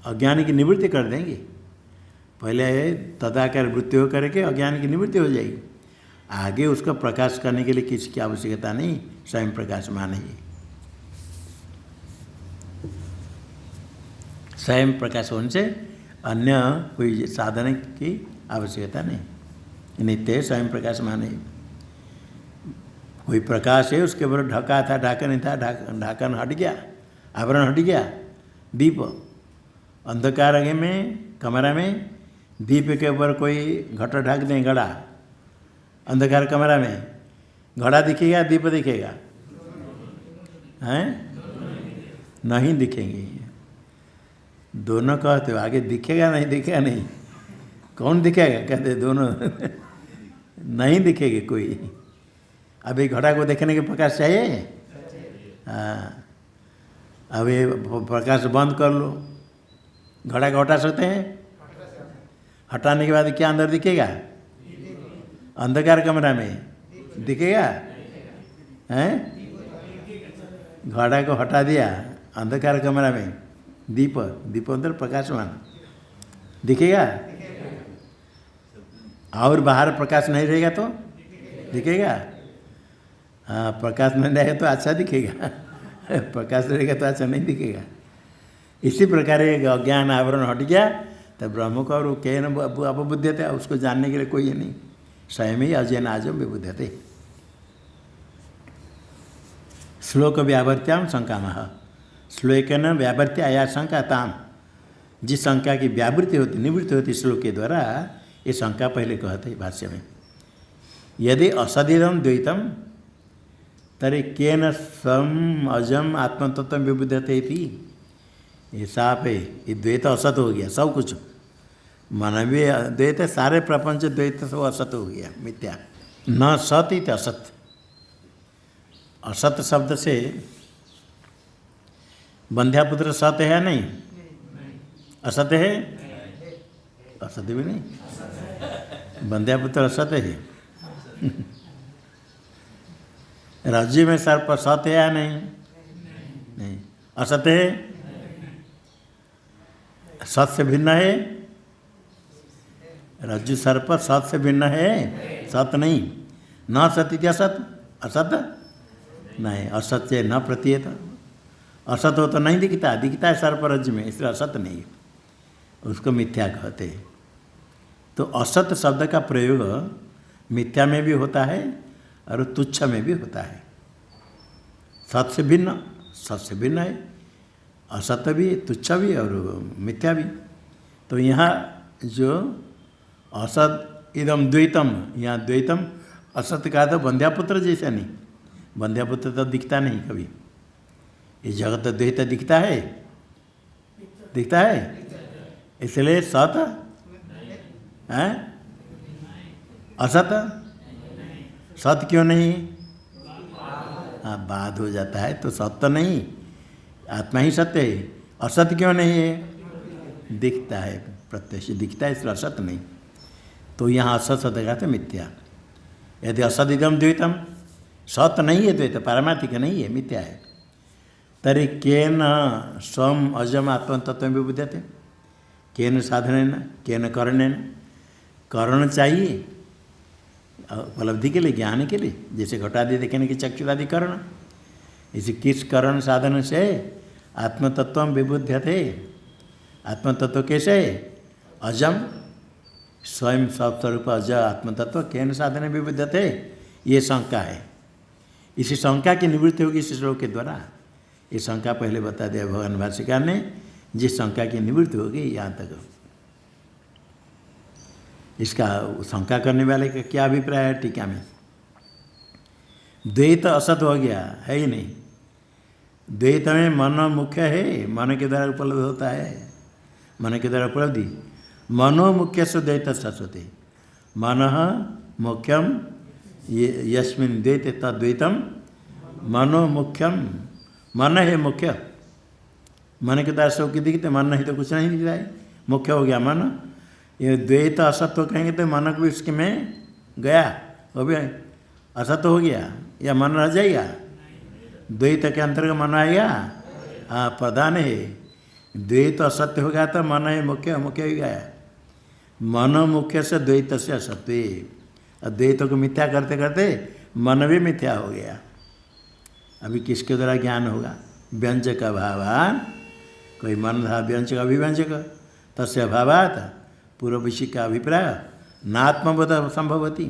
अज्ञान की निवृत्ति कर देंगे। पहले तदाकार वृत्ति हो करके अज्ञान की निवृत्ति हो जाएगी, आगे उसका प्रकाश करने के लिए किसी की आवश्यकता नहीं, स्वयं प्रकाशमान ही। स्वयं प्रकाश होने से अन्य कोई साधन की आवश्यकता नहीं, नित्य स्वयं प्रकाशमान है। कोई प्रकाश है, उसके ऊपर ढका था, ढाका नहीं था, ढाकन हट गया, आवरण हट गया। दीप अंधकार में कमरा में दीप के ऊपर कोई घट ढक दें, घड़ा, अंधकार कमरा में घड़ा दिखेगा, दीप दिखेगा? हैं? नहीं दिखेंगे। दोनों कहते हो, आगे दिखेगा नहीं, दिखेगा नहीं, कौन दिखेगा? कहते दोनों नहीं दिखेगी कोई। अभी घड़ा को देखने के प्रकाश चाहिए? हाँ, अभी प्रकाश बंद कर लो, घड़ा को हटा सकते हैं? हटाने के बाद क्या अंदर दिखेगा? अंधकार कमरा में दिखेगा? हैं? घड़ा को हटा दिया, अंधकार कमरा में दीप, दीप अंदर प्रकाशमान दिखेगा? और बाहर प्रकाश नहीं रहेगा तो दिखेगा? हाँ, प्रकाश नहीं रहेगा तो अच्छा दिखेगा, प्रकाश रहेगा तो अच्छा नहीं दिखेगा। इसी प्रकार अज्ञान आवरण हट गया तो ब्रह्म को और कह न अपबुद्धते, उसको जानने के लिए कोई नहीं, स्वयं ही अजैन आजम विबुध्यते। श्लोक व्यावर्त्याम शंकामः, श्लोकन व्यावर्त्य आया शंका ताम, जिस शंका की व्यावृत्ति होती, निवृत्ति होती श्लोक के द्वारा, ये शंका पहले कहते भाष्य में। यदि असदिदम द्वैतम तरी केन स्वम अजम आत्मतत्व विबुध्यते थी। ये साफ है, ये द्वैत असत हो गया, सब कुछ मानवीय द्वैत, सारे प्रपंच द्वैत सब असत हो गया, मिथ्या। न सत इत असत, असत शब्द से बंध्यापुत्र सत है नहीं? असत है? असत भी नहीं, बंध्यापुत्र असत है। राज्य में सर्प सत है या नहीं? नहीं। असत है? सत से भिन्न है, रज्जु सर्प सत से भिन्न है, सत नहीं। न सत क्या सत, असत नहीं, असत से न प्रतीयत, असत हो तो नहीं दिखता, दिखता है सर्प रज्जु में, इसलिए असत नहीं, उसको मिथ्या कहते हैं। तो असत शब्द का प्रयोग मिथ्या में भी होता है और तुच्छ में भी होता है। सत से भिन्न, सत से भिन्न है, असत भी, तुच्छ भी और मिथ्या भी। तो यहाँ जो असत इदम द्वैतम, यहाँ द्वैतम असत का तो बंध्यापुत्र जैसा नहीं, बंध्यापुत्र तो दिखता नहीं कभी, ये जगत द्वैत दिखता है, दिखता है, इसलिए सत है, असत सत क्यों नहीं? हाँ, बाद हो जाता है तो सत्य नहीं, आत्मा ही सत्य है। असत क्यों नहीं है? दिखता है, प्रत्यक्ष दिखता है, इसलिए असत नहीं। तो यहाँ असत सत्य का तो मिथ्या। यदि असत इदम द्वैतम, सत्य नहीं है द्वैत, पारमार्थिक नहीं है, मिथ्या है। तरी केन स्वम अजम आत्म तत्व विबुध्यते, केन साधनेन, केन करणेन, करण चाहिए उपलब्धि के लिए, ज्ञान के लिए, जैसे घटादि देखने की चक्षुरादि करण, इसे किस करण साधन से आत्मतत्व विबुध्यते, आत्मतत्व कैसे? अजम, स्वयं स्वरूप अज आत्मतत्व केन साधन विबुध्यते, ये शंका है। इसी शंका की निवृत्ति होगी इस श्लोक के द्वारा। ये शंका पहले बता दिया भगवान भाष्यकार ने, जिस शंका की निवृत्ति होगी यहाँ तक। इसका शंका करने वाले का क्या अभिप्राय है टीका में? द्वैत असत हो गया है ही नहीं, द्वैत में मन मुख्य है, मन के द्वारा उपलब्ध होता है, मन के द्वारा उपलब्धि, मनो मुख्य से द्वैत सत्सते, मन मुख्यम यस्मिन् द्वैते तद्वैतम मनो मुख्यम, मन है मुख्य, मन के द्वारा सब की दिखते, मन नहीं तो कुछ नहीं दिख रहा है, मुख्य हो गया मन। ये द्वैत असत्व कहेंगे तो मन को भी उसके में गया, वो भी असत्य हो गया, या मन रह जाएगा? द्वैत के अंतर्गत मन आएगा, हाँ प्रधान है। द्वैत असत्य हो गया तो मन है मुख्य, मुख्य हो गया, मन मुख्य से द्वैत से असत्य, द्वैत को मिथ्या करते करते मन भी मिथ्या हो गया। अभी किसके द्वारा ज्ञान होगा? व्यंजक अभावान, कोई मन था व्यंजक अभिव्यंजक, तस्य अभावात पूर्वविषय का अभिप्राय नात्मबोध संभवती,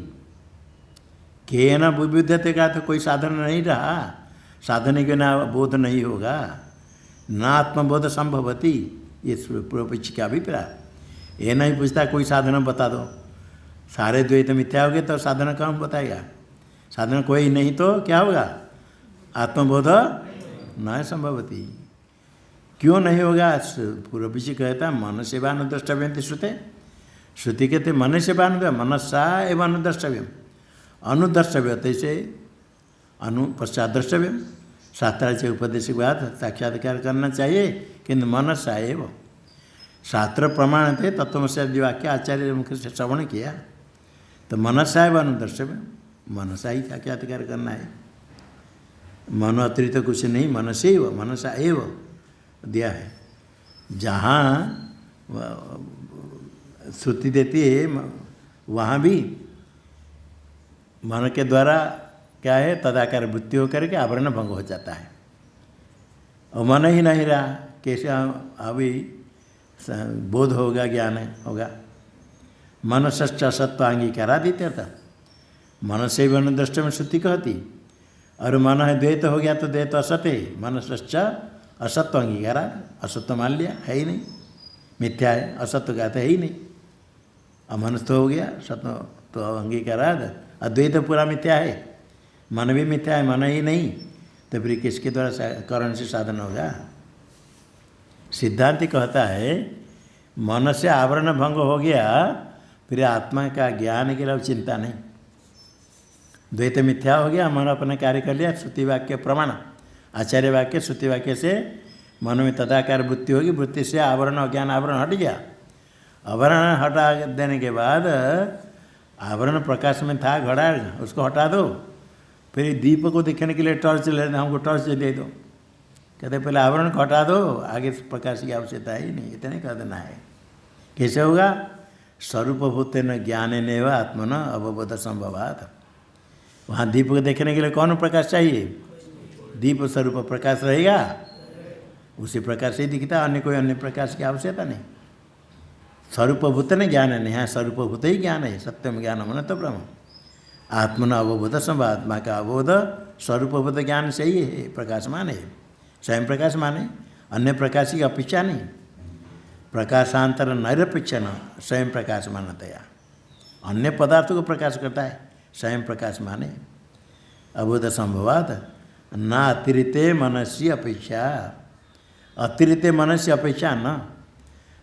केन विबुध्यते का तो कोई साधन नहीं रहा, साधन के ना बोध नहीं होगा, नात्मबोध संभवती, ये पूर्वविषय का अभिप्राय। ये नहीं पूछता कोई साधन बता दो, सारे द्वैत मिथ्या हो गए तो साधन कौन बताएगा? साधन कोई नहीं तो क्या होगा? आत्मबोध न संभवती। क्यों नहीं होगा? पूर्वविषय कहता मन सेवा अनुद्रष्टव्यम श्रुते, श्रुति कहते मन सेवा मनसा एवं अनुद्रष्टव्यम, अनुद्रष्टव्य तैसे पश्चात द्रष्टव्यम, शास्त्रार्थ के उपदेश के बाद साक्षात्कार करना चाहिए, किंतु मनसा एवं शास्त्र प्रमाण थे, तत्वमसि वाक्य आचार्य मुख से श्रवण किया, तो मनसा एवं अनुद्रष्टव्यम, मनसा ही साक्षात्कार करना है, मन अतिरिक्त कुछ नहीं, मन से एव, मनसा एव दिया है। जहाँ श्रुति देती है वहाँ भी मन के द्वारा क्या है, तदाकार वृत्ति होकर के आवरण भंग हो जाता है, और मन ही नहीं रहा, कैसे अभी बोध होगा, ज्ञान होगा? मन सच्च असत्व अंगीकारा देते था, मन से भी अनुदृष्ट में श्रुति कहती, और मन है द्वैत हो गया तो द्वैत असत है, मन सच्च असत्व अंगीकारा, असत्व मान लिया, है ही नहीं, मिथ्या है, असत्व का तो है ही नहीं, अमनस्थ हो गया, सत्व तो अंगीकारा, अद्वैत पूरा मिथ्या है, मन भी मिथ्या है, मन ही नहीं, तो फिर किसके द्वारा करण से साधन होगा? सिद्धांत कहता है मन से आवरण भंग हो गया, फिर आत्मा का ज्ञान के लिए चिंता नहीं, द्वैत मिथ्या हो गया, मन अपने कार्य कर लिया, श्रुति वाक्य प्रमाण, आचार्य वाक्य श्रुति वाक्य से मन में तदाकार वृत्ति होगी, वृत्ति से आवरण अज्ञान आवरण हट गया, आवरण हटा देने के बाद आवरण प्रकाश में था घड़ा, उसको हटा दो, फिर दीप को देखने के लिए टॉर्च लेना, हमको टॉर्च दे दो, कहते पहले आवरण को हटा दो, आगे प्रकाश की आवश्यकता ही नहीं, इतने कर देना है। कैसे होगा? स्वरूपभूत न ज्ञान नेव आत्मन अवबोध संभवात। वहाँ दीप को देखने के लिए कौन प्रकाश चाहिए? दीप स्वरूप प्रकाश रहेगा, उसी प्रकाश से ही दिखता, अन्य कोई अन्य प्रकाश की आवश्यकता नहीं। स्वरूपभूत ने ज्ञान नहीं है, स्वरूपभूत ही ज्ञान है। सत्यम ज्ञान मन तो ब्रह्म आत्मन अवबोध संभव। आत्मा का अवबोध स्वरूपभूत ज्ञान से ही है, प्रकाशमान है, स्वयं प्रकाश माने, अन्य प्रकाश की अपेक्षा नहीं। प्रकाशांतर नैरपेक्षण स्वयं प्रकाश मानतया, अन्य पदार्थों को प्रकाश करता है, स्वयं प्रकाश माने। अबोध संभवात न अतिरिक्त मनस्य अपेक्षा, अतिरिक्त मनस्य अपेक्षा न,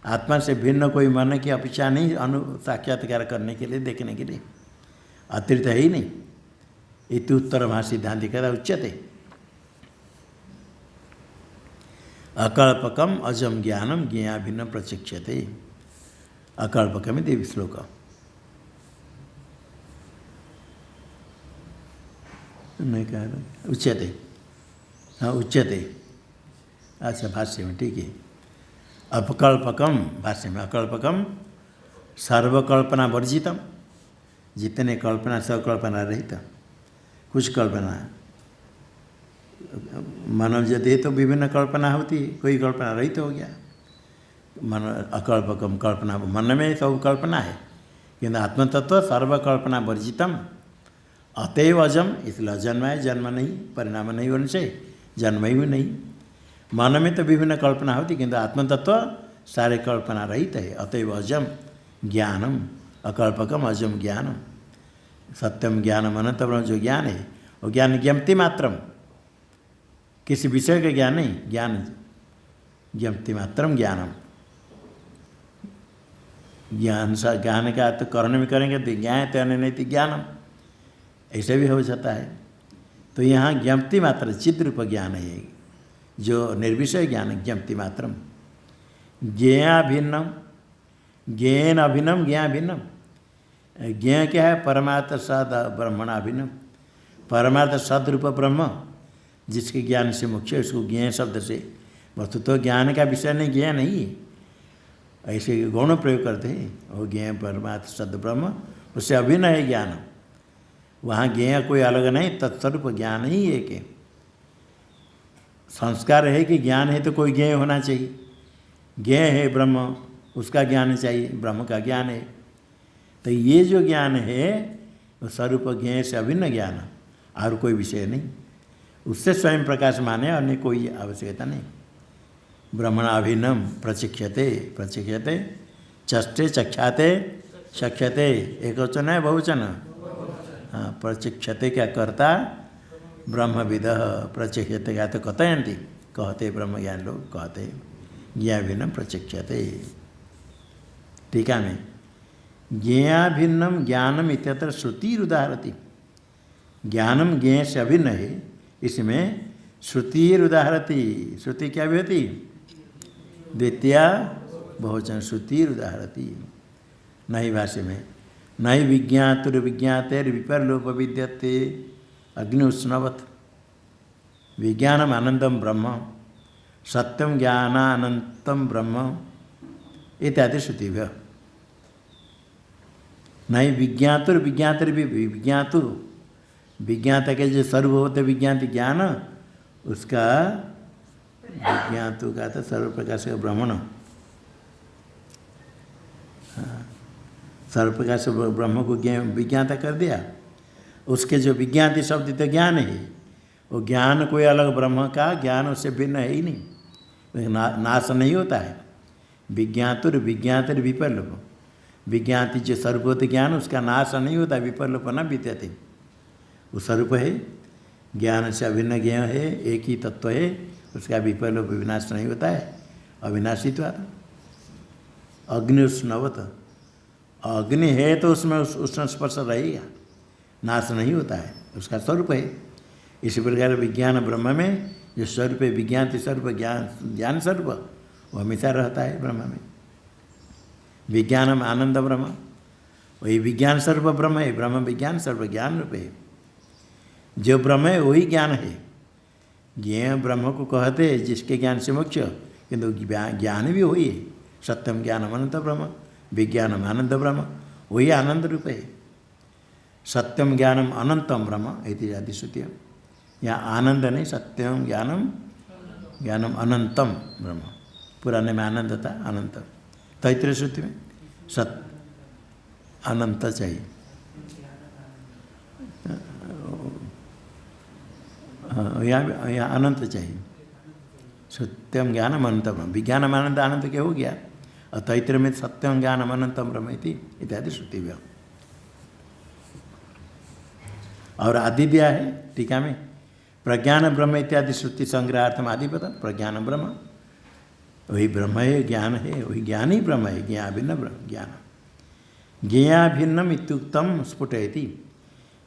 आत्मा से भिन्न कोई मन की अपेक्षा नहीं साक्षात्कार करने के लिए, देखने के लिए, अतिरिक्त है ही नहीं। इति उत्तर वहाँ सिद्धांत कहता उच्यते अकल्पकम अजम ज्ञानम ज्ञा भिन्न प्रचिक्ष्यते। अकल्पकम देवी श्लोक। नहीं कह रहा उच्यते, हाँ उच्यते, अच्छा भाष्य में ठीक है। अपकल्पकम भाष्य में अकल्पकम सर्वकल्पना वर्जितम, जितने कल्पना सकल्पना रहित, कुछ कल्पना मानव यदि तो विभिन्न कल्पना होती, कोई कल्पना रहित हो गया। मन अकल्पकम कल्पना, मन में सब कल्पना है, किंतु आत्मतत्व सर्वकल्पना वर्जितम अतएव अजम, इसलिए अजन्म है, जन्म नहीं, परिणाम नहीं होने से जन्म ही नहीं। मन में तो विभिन्न कल्पना होती, किंतु आत्मतत्व सारे कल्पना रहित है, अतएव अजम ज्ञानम, अकल्पकम अजम ज्ञानम। सत्यम ज्ञानम अनंत ब्रह्म जो ज्ञान है वो ज्ञान ज्ञप्ति मात्रम, किसी विषय का ज्ञान नहीं, ज्ञान ज्ञप्ति मात्रम ज्ञानम। ज्ञान सा ज्ञान का तो कर्ण में करेंगे तो ज्ञान तो नहीं तो ज्ञानम, ऐसे भी हो जाता है। तो यहाँ ज्ञप्ति मात्र चित्त रूप ज्ञान है, जो निर्विषय ज्ञान ज्ञप्ति मात्रम। ज्ञेया भिन्नम, ज्ञेन अभिन्नम ज्ञा भिन्नम। ज्ञ क्या है? परमार्थ सद ब्रह्मणा भिन्नम, परमार्थ सदरूप ब्रह्म जिसके ज्ञान से मुख्य, उसको ज्ञ शब्द से, वस्तु तो ज्ञान का विषय नहीं, ज्ञ नहीं, ऐसे गौण प्रयोग करते हैं। वो ज्ञ परमार्थ सद ब्रह्म, उससे अभिन्न है ज्ञान। वहाँ ज्ञ कोई अलग नहीं, तत्स्वरूप ज्ञान ही एक है। संस्कार है कि ज्ञान है तो कोई ज्ञ होना चाहिए, ज्ञ है ब्रह्म, उसका ज्ञान चाहिए, ब्रह्म का ज्ञान है। तो ये जो ज्ञान है वो स्वरूप ज्ञ से अभिन्न ज्ञान, और कोई विषय नहीं, उससे स्वयं प्रकाश माने, अन्य कोई आवश्यकता नहीं। ब्रह्मण अभिन्नम प्रचिक्ष्यते, प्रचिक्ष्यते चष्टे चक्षाते चक्षते, एक वचन है बहुवचन? हाँ, प्रचिक्ष्यते क्या करता? ब्रह्मविद, प्रचिक्ष्यते क्या तो कथयन्ति, कहते ब्रह्म ज्ञान लोग कहते, ज्ञाभिन्नम प्रचिक्ष्यते। टीका में ज्ञाभिन्नम ज्ञानम इत्यत्र श्रुतिरुदाहरति, ज्ञानम ज्ञ से अभिन्न है, इसमें श्रुतिरुदाहरति। श्रुति क्या भी होती? द्वितीया बहुवचन, श्रुतिरुदाहरति। नहीं भाष्य में नहीं विज्ञातुर्विज्ञातेर विपर्लोप विद्यते अग्नि उष्णवत्, विज्ञानम आनंदम ब्रह्म, सत्यम ज्ञानानंतम ब्रह्म इत्यादि श्रुतिभ्य। नहीं विज्ञातुर्विज्ञातेर विज्ञातु, विज्ञाता के जो सर्वभूत विज्ञात ज्ञान, उसका विज्ञातु का तो सर्वप्रकाश का ब्रह्मण, सर्वप्रकाश ब्रह्म को विज्ञाता कर दिया। उसके जो विज्ञाति शब्द तो ज्ञान है, वो ज्ञान कोई अलग ब्रह्म का ज्ञान उससे भिन्न है ही नहीं, नाश नहीं होता है। विज्ञातुर विज्ञातर विपर्लोप, विज्ञाति जो सर्वभूत ज्ञान उसका नाश नहीं होता, विपर्लोप न विद्यते, वो स्वरूप है, ज्ञान से अभिन्न ज्ञ है, एक ही तत्व है, उसका विपर्लोप विनाश नहीं होता है, अविनाशित्वात्। अग्नि उष्णवत्, अग्नि है तो उसमें उष्ण स्पर्श रहेगा, नाश नहीं होता है, उसका स्वरूप है। इसी प्रकार विज्ञान ब्रह्म में जो स्वरूप है, विज्ञान स्वरूप ज्ञान स्वरूप, वो हमेशा रहता है ब्रह्म में। विज्ञानम आनंद ब्रह्म, वही विज्ञान स्वरूप ब्रह्म है, ब्रह्म विज्ञान स्वरूप ज्ञान रूप है। जो ब्रह्म है वही ज्ञान है, ज्ञेय ब्रह्म को कहते हैं जिसके ज्ञान से मोक्ष, किंतु ज्ञान भी वही है। सत्यम ज्ञानम अनंत ब्रह्म, विज्ञानम आनंद ब्रह्म, वही आनंद रूप है। सत्यम ज्ञानम अनंतम ब्रह्म इति आदि श्रुति। यहाँ आनंद नहीं, सत्यम ज्ञानम ज्ञानम अनंतम ब्रह्म। पुराने में आनंद था, अनंत। तैत्रीय श्रुति में अनंत चाहिए। यहाँ अनंत चाहिए। सत्यम ज्ञानम अनंतम ब्रह्म, विज्ञानम आनंद, आनंद क्या हो गया। और तैत्रीय में सत्यम ज्ञानम अनंतम ब्रह्म इत्यादि श्रुति भी। और आदि दिया है टीका में, प्रज्ञान ब्रह्म इत्यादि श्रुति संग्रहार्थम आदिपद। प्रज्ञान ब्रह्म वही ब्रह्म है, ज्ञान है, वही ज्ञान ही ब्रह्म है। ज्ञाभिन्न ब्रह्म ज्ञान, ज्ञेयाभिन्नम इत्युक्तम स्फुटयति।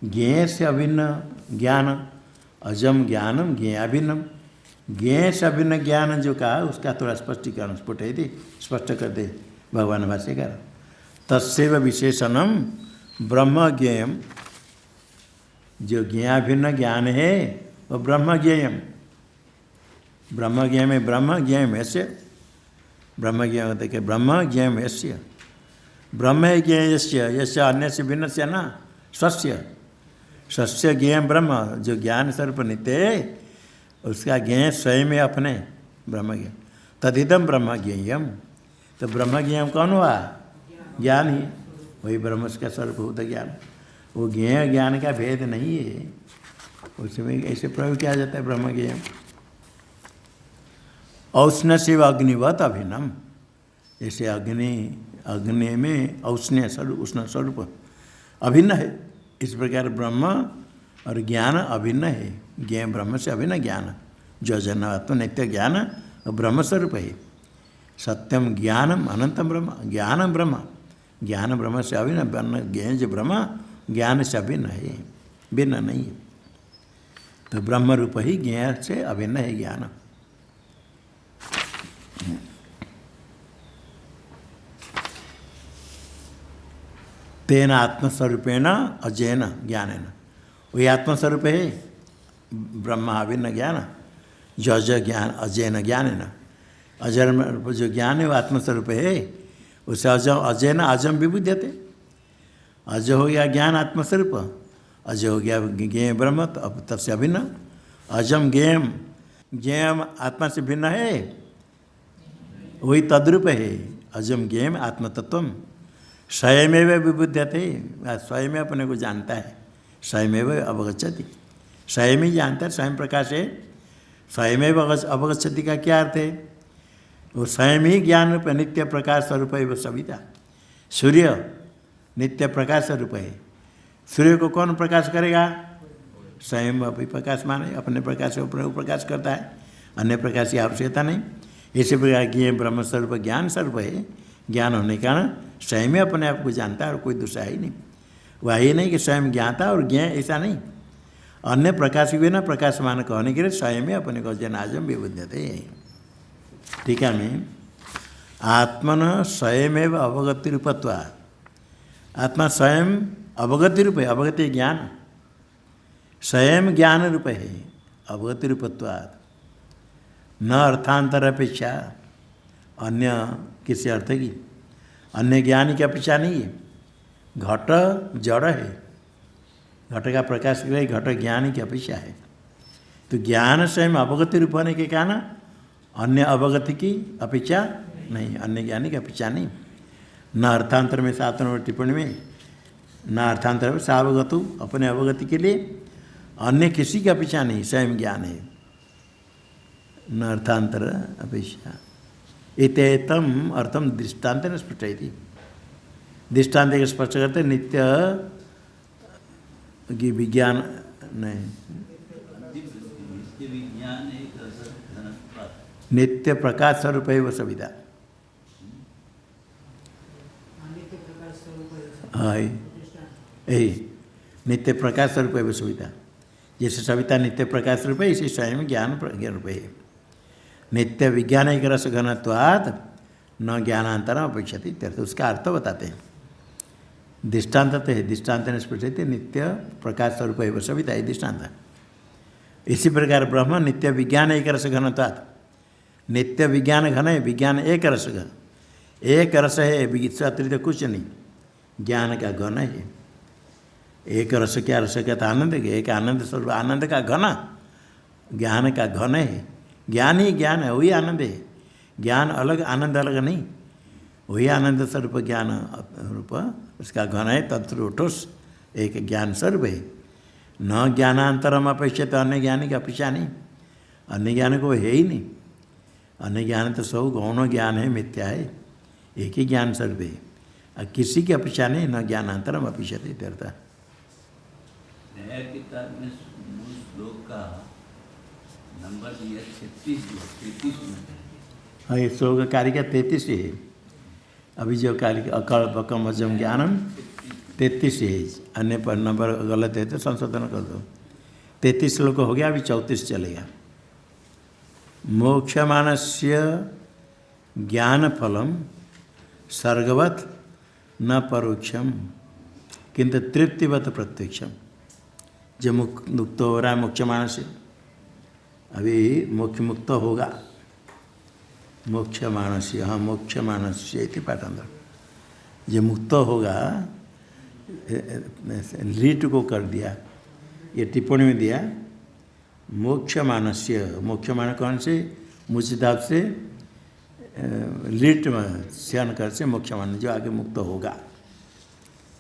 ज्ञेय से अभिन्न ज्ञान, अजम ज्ञानम ज्ञेयाभिन्नम। ज्ञेय से अभिन्न ज्ञान जो कहा उसका थोड़ा स्पष्टीकरण स्फुटयति, स्पष्ट कर दे भगवान भाष्यकार। तस्सैव विशेषणम ब्रह्म ज्ञेयम, जो ज्ञेयाभिन्न ज्ञान है वो ब्रह्म ज्ञेयम। ब्रह्म ज्ञेय में ब्रह्म ज्ञेयम ऐसे, ब्रह्म ज्ञेय होते कि ब्रह्म ज्ञेयम ऐसे, ब्रह्म है ज्ञेयस्य, यस्य अन्य से भिन्न से न स्वस्य, स्वस्य ज्ञेयम ब्रह्म, जो ज्ञान स्वरूप नित्य है उसका ज्ञेय स्वयं में अपने ब्रह्म ज्ञेय। तदिदम ब्रह्म ज्ञेयम, तो ब्रह्म ज्ञेयम कौन हुआ, ज्ञान ही, वही ब्रह्म का स्वरूप होता ज्ञान। वो ज्ञेय ज्ञान का भेद नहीं है, उसमें ऐसे प्रयोग किया जाता है ब्रह्म ज्ञेयम। औष्ण्य शिव अग्निवत अभिन्नम, जैसे अग्नि में औष्ण्य स्वरूप, उष्ण स्वरूप अभिन्न है, इस प्रकार ब्रह्म और ज्ञान अभिन्न है। ज्ञेय ब्रह्म से अभिन्न ज्ञान, जो जन्मात्म नित्य ज्ञान और ब्रह्म स्वरूप है। सत्यम ज्ञानम अनंतम ब्रह्म, ज्ञान ब्रह्म, ज्ञान ब्रह्म से अभिन्न, ज्ञेय जो ब्रह्म ज्ञान से अभिन्न है, भिन्न नहीं है। तो ब्रह्म रूप ही ज्ञेय से अभिन्न है ज्ञान। तेन आत्मस्वरूपेण अजयन ज्ञानेन, वही आत्मस्वरूप है ब्रह्म अभिन्न ज्ञान, जो अज ज्ञान अजयन ज्ञानेन, अजर जो ज्ञान है वो आत्मस्वरूप है, उसे अजयन अजम विबुध्यते। अज हो गया ज्ञान आत्मस्वरूप, अज हो गया ज्ञेय ब्रह्म, तो अब तब से अभिन्न। अजम ज्ञेयम, ज्ञेयम आत्मा से भिन्न है, वही तद्रूप है। अजम ज्ञेयम आत्मतत्वम स्वयमेव विबुध्यते, स्वयं अपने को जानता है, स्वयमेव अवगच्छति, स्वयं ही जानता है, स्वयं प्रकाश है, स्वयमेव अवगच्छति का क्या अर्थ है, वो स्वयं ही ज्ञान रूप नित्य प्रकाश स्वरूप है। वो सविता सूर्य नित्य प्रकाश स्वरूप है। सूर्य को कौन प्रकाश करेगा, स्वयं अभी प्रकाशमान है, अपने प्रकाश से अपने को प्रकाश करता है, अन्य प्रकाश की आवश्यकता नहीं। इसी प्रकार की ब्रह्म स्वरूप ज्ञान स्वरूप है, ज्ञान होने के कारण स्वयं में अपने आप को जानता है और कोई दूसरा ही नहीं। वह ही नहीं कि स्वयं ज्ञाता और ज्ञ, ऐसा नहीं। अन्य प्रकाश के बिना प्रकाशमान कहने के लिए स्वयं में अपने को जनाजम विबुध्यते। ठीक है, मैं आत्मन स्वयमेव अवगति रूपत्वा, आत्मा स्वयं अवगति रूप है, अवगति ज्ञान, स्वयं ज्ञान रूप है, अवगति रूपत्वात् न अर्थांतर अपेक्षा, अन्य किसी अर्थ की, अन्य ज्ञान की अपेक्षा नहीं है। घट जड़ है, घट का प्रकाश के लिए घट ज्ञान की अपेक्षा है। तो ज्ञान स्वयं अवगति रूप होने के कारण अन्य अवगति की अपेक्षा नहीं, अन्य ज्ञानी की अपेक्षा नहीं। न अर्थांतर में 7 नंबर टिप्पणी में, न अर्थांतर में सावगतु, अपने अवगति के लिए अन्य किसी की अपेक्षा नहीं, स्वयं ज्ञान है। न अर्थांतर अपेक्षा इतेतम अर्थम दृष्टान्त न स्पष्टयति, दृष्टान्त के स्पष्ट करते नित्य की विज्ञान नहीं, नित्य प्रकाश स्वरूप है वो सविता। हाँ, यही नित्य प्रकाश स्वरूप है वो सविता। जैसे सविता नित्य प्रकाश रूप है, इसी स्वयं ज्ञान रूप है। नित्य वैज्ञान एक रस घनत्वात् न ज्ञानांतरम अपेक्षति, तीर्थ उसका अर्थ बताते हैं। दृष्टान्त है, दृष्टान्त ने स्पष्ट नित्य प्रकाश स्वरूप है वो सविता है दृष्टान्त। इसी प्रकार ब्रह्म नित्य विज्ञान एक रस घनत्वात्, नित्य विज्ञान घन है, विज्ञान एक रस घन, एक रस है, अतिरिक्त कुछ नहीं, ज्ञान का घन है। एक रस क्या रस कहता आनंद के, एक आनंद स्वरूप, आनंद का घन, ज्ञान का घन है। ज्ञान ही ज्ञान है, वही आनंद है। ज्ञान अलग, आनंद अलग नहीं, वही आनंद स्वरूप ज्ञान रूप उसका घन है। तत्रोठोस एक ज्ञान स्वरूप है। न ज्ञानांतरम अपेक्षित, अन्य ज्ञान की अपेक्षा नहीं, अन्य ज्ञान को है ही नहीं। अन्य ज्ञान तो सब गौण ज्ञान है, मिथ्या है, एक ही ज्ञान स्वरूप है, और किसी की अपेक्षा नहीं। न ज्ञानांतरम अपेक्षित इत्यर्थ। किताब में मूल श्लोक का नंबर दिया 33 में। हाँ, ये श्लोक कार्य का 33 है। अभी जो कार्य अकल बकम अजम ज्ञानम 33 है। अन्य पर नंबर गलत है तो संशोधन कर दो। 33 श्लोक हो गया, अभी 34 चलेगा। मोक्षमानस्य ज्ञान फलम सर्गवत न परोक्षम किंतु तृप्तिवत प्रत्यक्षम। जो मुक्त हो रहा है मोक्षमान से, अभी मोक्ष मुक्त होगा। मोक्षमानस्य, हाँ मोक्षमानस्य इति पाठांतर। जो मुक्त होगा, लीट को कर दिया, ये टिप्पणी में दिया मोक्षमानस्य। मोक्षमान कौन से, मुचिताप से लीट में स्यान कर से मोक्षमान, जो आगे मुक्त होगा।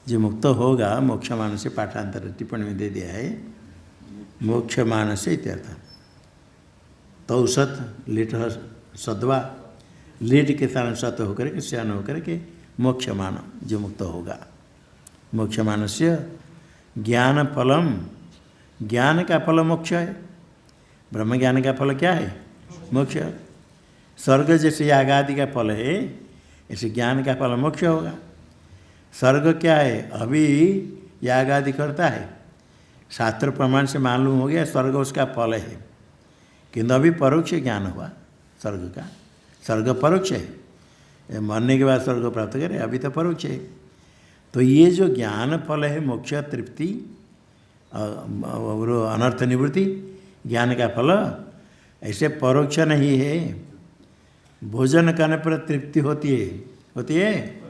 जो मुक्त होगा मोक्षमान से, पाठांतर टिप्पणी में दे दिया है मोक्षमान से इत्यर्थ। तौसत लीट सद्वा, लीट के साथ सत होकर के स्यान होकर के मोक्षमान, जो मुक्त होगा। मोक्षमान से ज्ञान फलम, ज्ञान का फल मोक्ष है। ब्रह्म ज्ञान का फल क्या है, मोक्ष। स्वर्ग जैसे याग आदि का फल है, ऐसे ज्ञान का फल मोक्ष होगा। स्वर्ग क्या है, अभी याग आदि करता है, शास्त्र प्रमाण से मालूम हो गया स्वर्ग उसका फल है, किंतु अभी परोक्ष ज्ञान हुआ स्वर्ग का। स्वर्ग परोक्ष है, मरने के बाद स्वर्ग प्राप्त करे, अभी तो परोक्ष है। तो ये जो ज्ञान फल है, मोक्ष तृप्ति और अनर्थ निवृत्ति, ज्ञान का फल ऐसे परोक्ष नहीं है। भोजन करने पर तृप्ति होती है, होती है।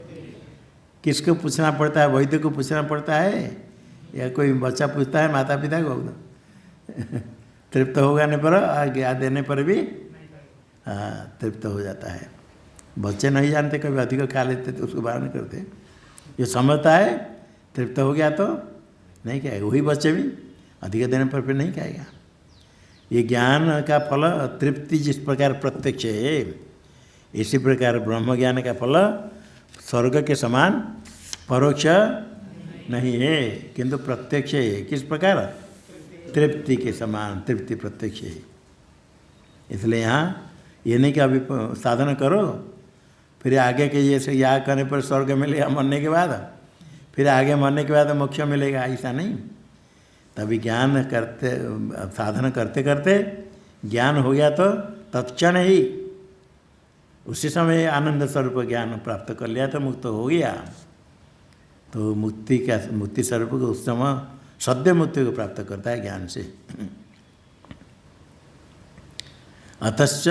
किसको पूछना पड़ता है, वैद्य को पूछना पड़ता है या कोई बच्चा पूछता है माता पिता को? तृप्त हो जाने पर, आज्ञा देने पर भी हाँ तृप्त हो जाता है। बच्चे नहीं जानते, कभी अधिक खा लेते तो उसको बारण करते। जो समझता है तृप्त हो गया तो नहीं खाएगा, वही बच्चे भी अधिक देने पर फिर नहीं खाएगा। ये ज्ञान का फल तृप्ति जिस प्रकार प्रत्यक्ष है, इसी प्रकार ब्रह्म ज्ञान का फल स्वर्ग के समान परोक्ष नहीं है, किंतु प्रत्यक्ष है। किस प्रकार, तृप्ति के समान, तृप्ति प्रत्यक्ष है। इसलिए यहाँ ये नहीं कि अभी साधन करो फिर आगे के जैसे याग करने पर स्वर्ग मिलेगा मरने के बाद, फिर आगे मरने के बाद मोक्ष मिलेगा, ऐसा नहीं। तभी ज्ञान करते, साधन करते करते ज्ञान हो गया तो तत्क्षण ही उसी समय आनंद स्वरूप ज्ञान प्राप्त कर लिया तो मुक्त हो गया। तो मुक्ति का, मुक्ति स्वरूप को उस समय सद्य मुक्ति को प्राप्त करता है ज्ञान से। अतश्च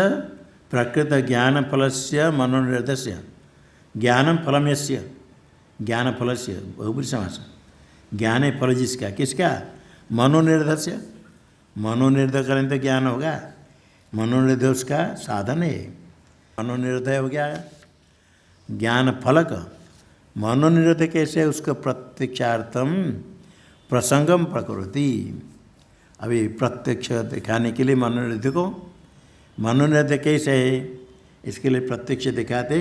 प्रकृत ज्ञान फल से मनोनिरत से, ज्ञानम फलम यस्य, ज्ञान फल से बहुब्रीहि समास, ज्ञान है फल जिसका, किसका, मनोनिरत से। मनोनिरत करें तो ज्ञान होगा, मनोनिरत उसका साधन है। मनोनिरत हो गया ज्ञान फलक। मनोनिरत कैसे, उसको प्रत्यक्षार्थम प्रसंगम प्रकृति। अभी प्रत्यक्ष दिखाने के लिए मनोनिरत को, मनोनिरत कैसे है इसके लिए प्रत्यक्ष दिखाते,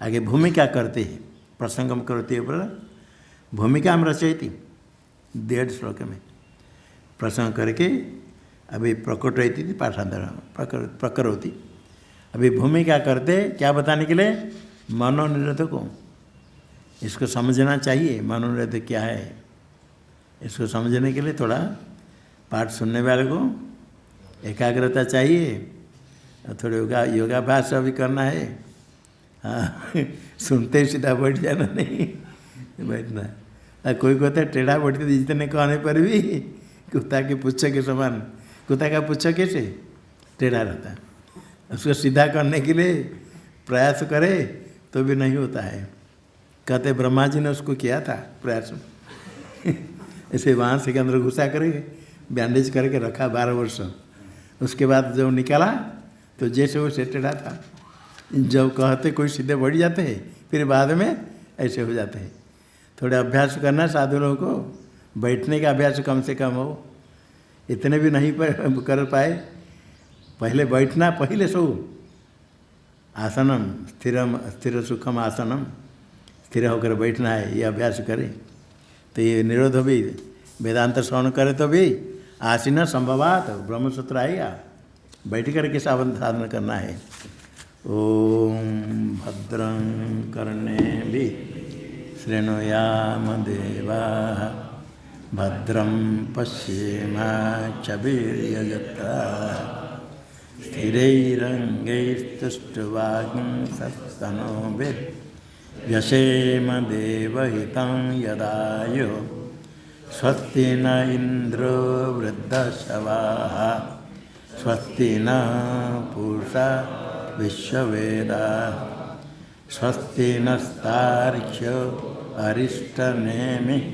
आगे भूमिका करते हैं। प्रसंगम करते ऊपर भूमिका में रचयती 1.5 श्लोक में प्रसंग करके अभी प्रकटयती थी पाठांतर प्रकरोती। अभी भूमिका करते क्या बताने के लिए, मनोनिरत को। इसको समझना चाहिए मनोनिरत क्या है। इसको समझने के लिए थोड़ा पाठ सुनने वाले को एकाग्रता चाहिए, थोड़ा योगाभ्यास अभी करना है। हाँ सुनते ही सीधा बैठ जाना नहीं, बैठना। कोई कहता है टेढ़ा बैठते जितने कहने पर भी कुत्ता के पुच्छ के समान कुत्ता का पुच्छ कैसे टेढ़ा रहता है, उसको सीधा करने के लिए प्रयास करे तो भी नहीं होता है। कहते ब्रह्मा जी ने उसको किया था प्रयास ऐसे बांस के अंदर घुसा करके बैंडेज करके रखा 12 वर्ष। उसके बाद जब निकाला तो जैसे वैसे टेढ़ा था। जब कहते कोई सीधे बढ़ जाते हैं, फिर बाद में ऐसे हो जाते हैं। थोड़ा अभ्यास करना साधु लोगों को, बैठने का अभ्यास कम से कम हो, इतने भी नहीं कर पाए। पहले बैठना, पहले सो आसनम स्थिर सुखम आसनम, स्थिर होकर बैठना है, ये अभ्यास करें तो ये निरोध भी वेदांत श्रवण करे तो भी आसीन संभवात ब्रह्मसूत्र आएगा। बैठ करके साधन करना है। ओम भद्रं कर्णेभिः शृणुयाम देवाः भद्रं पश्येमाक्षभिर्यजत्राः स्थिरैरङ्गैस्तुष्ट्वांसस्तनोभिर्यशेम देवहितं यदायुः स्वस्ति न इंद्रो वृद्धश्रवाः स्वस्ति न पूषा विश्ववेदाः स्वस्ति नस्तार्क्ष्यो अरिष्टनेमिः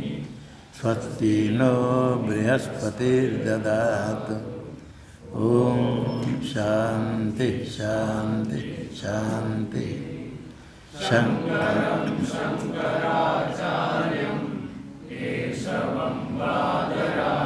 स्वस्ति नो बृहस्पतिर्ददातु। ओम शांति शांति शांति। शंकरं शंकराचार्यं केशवं बादरायणं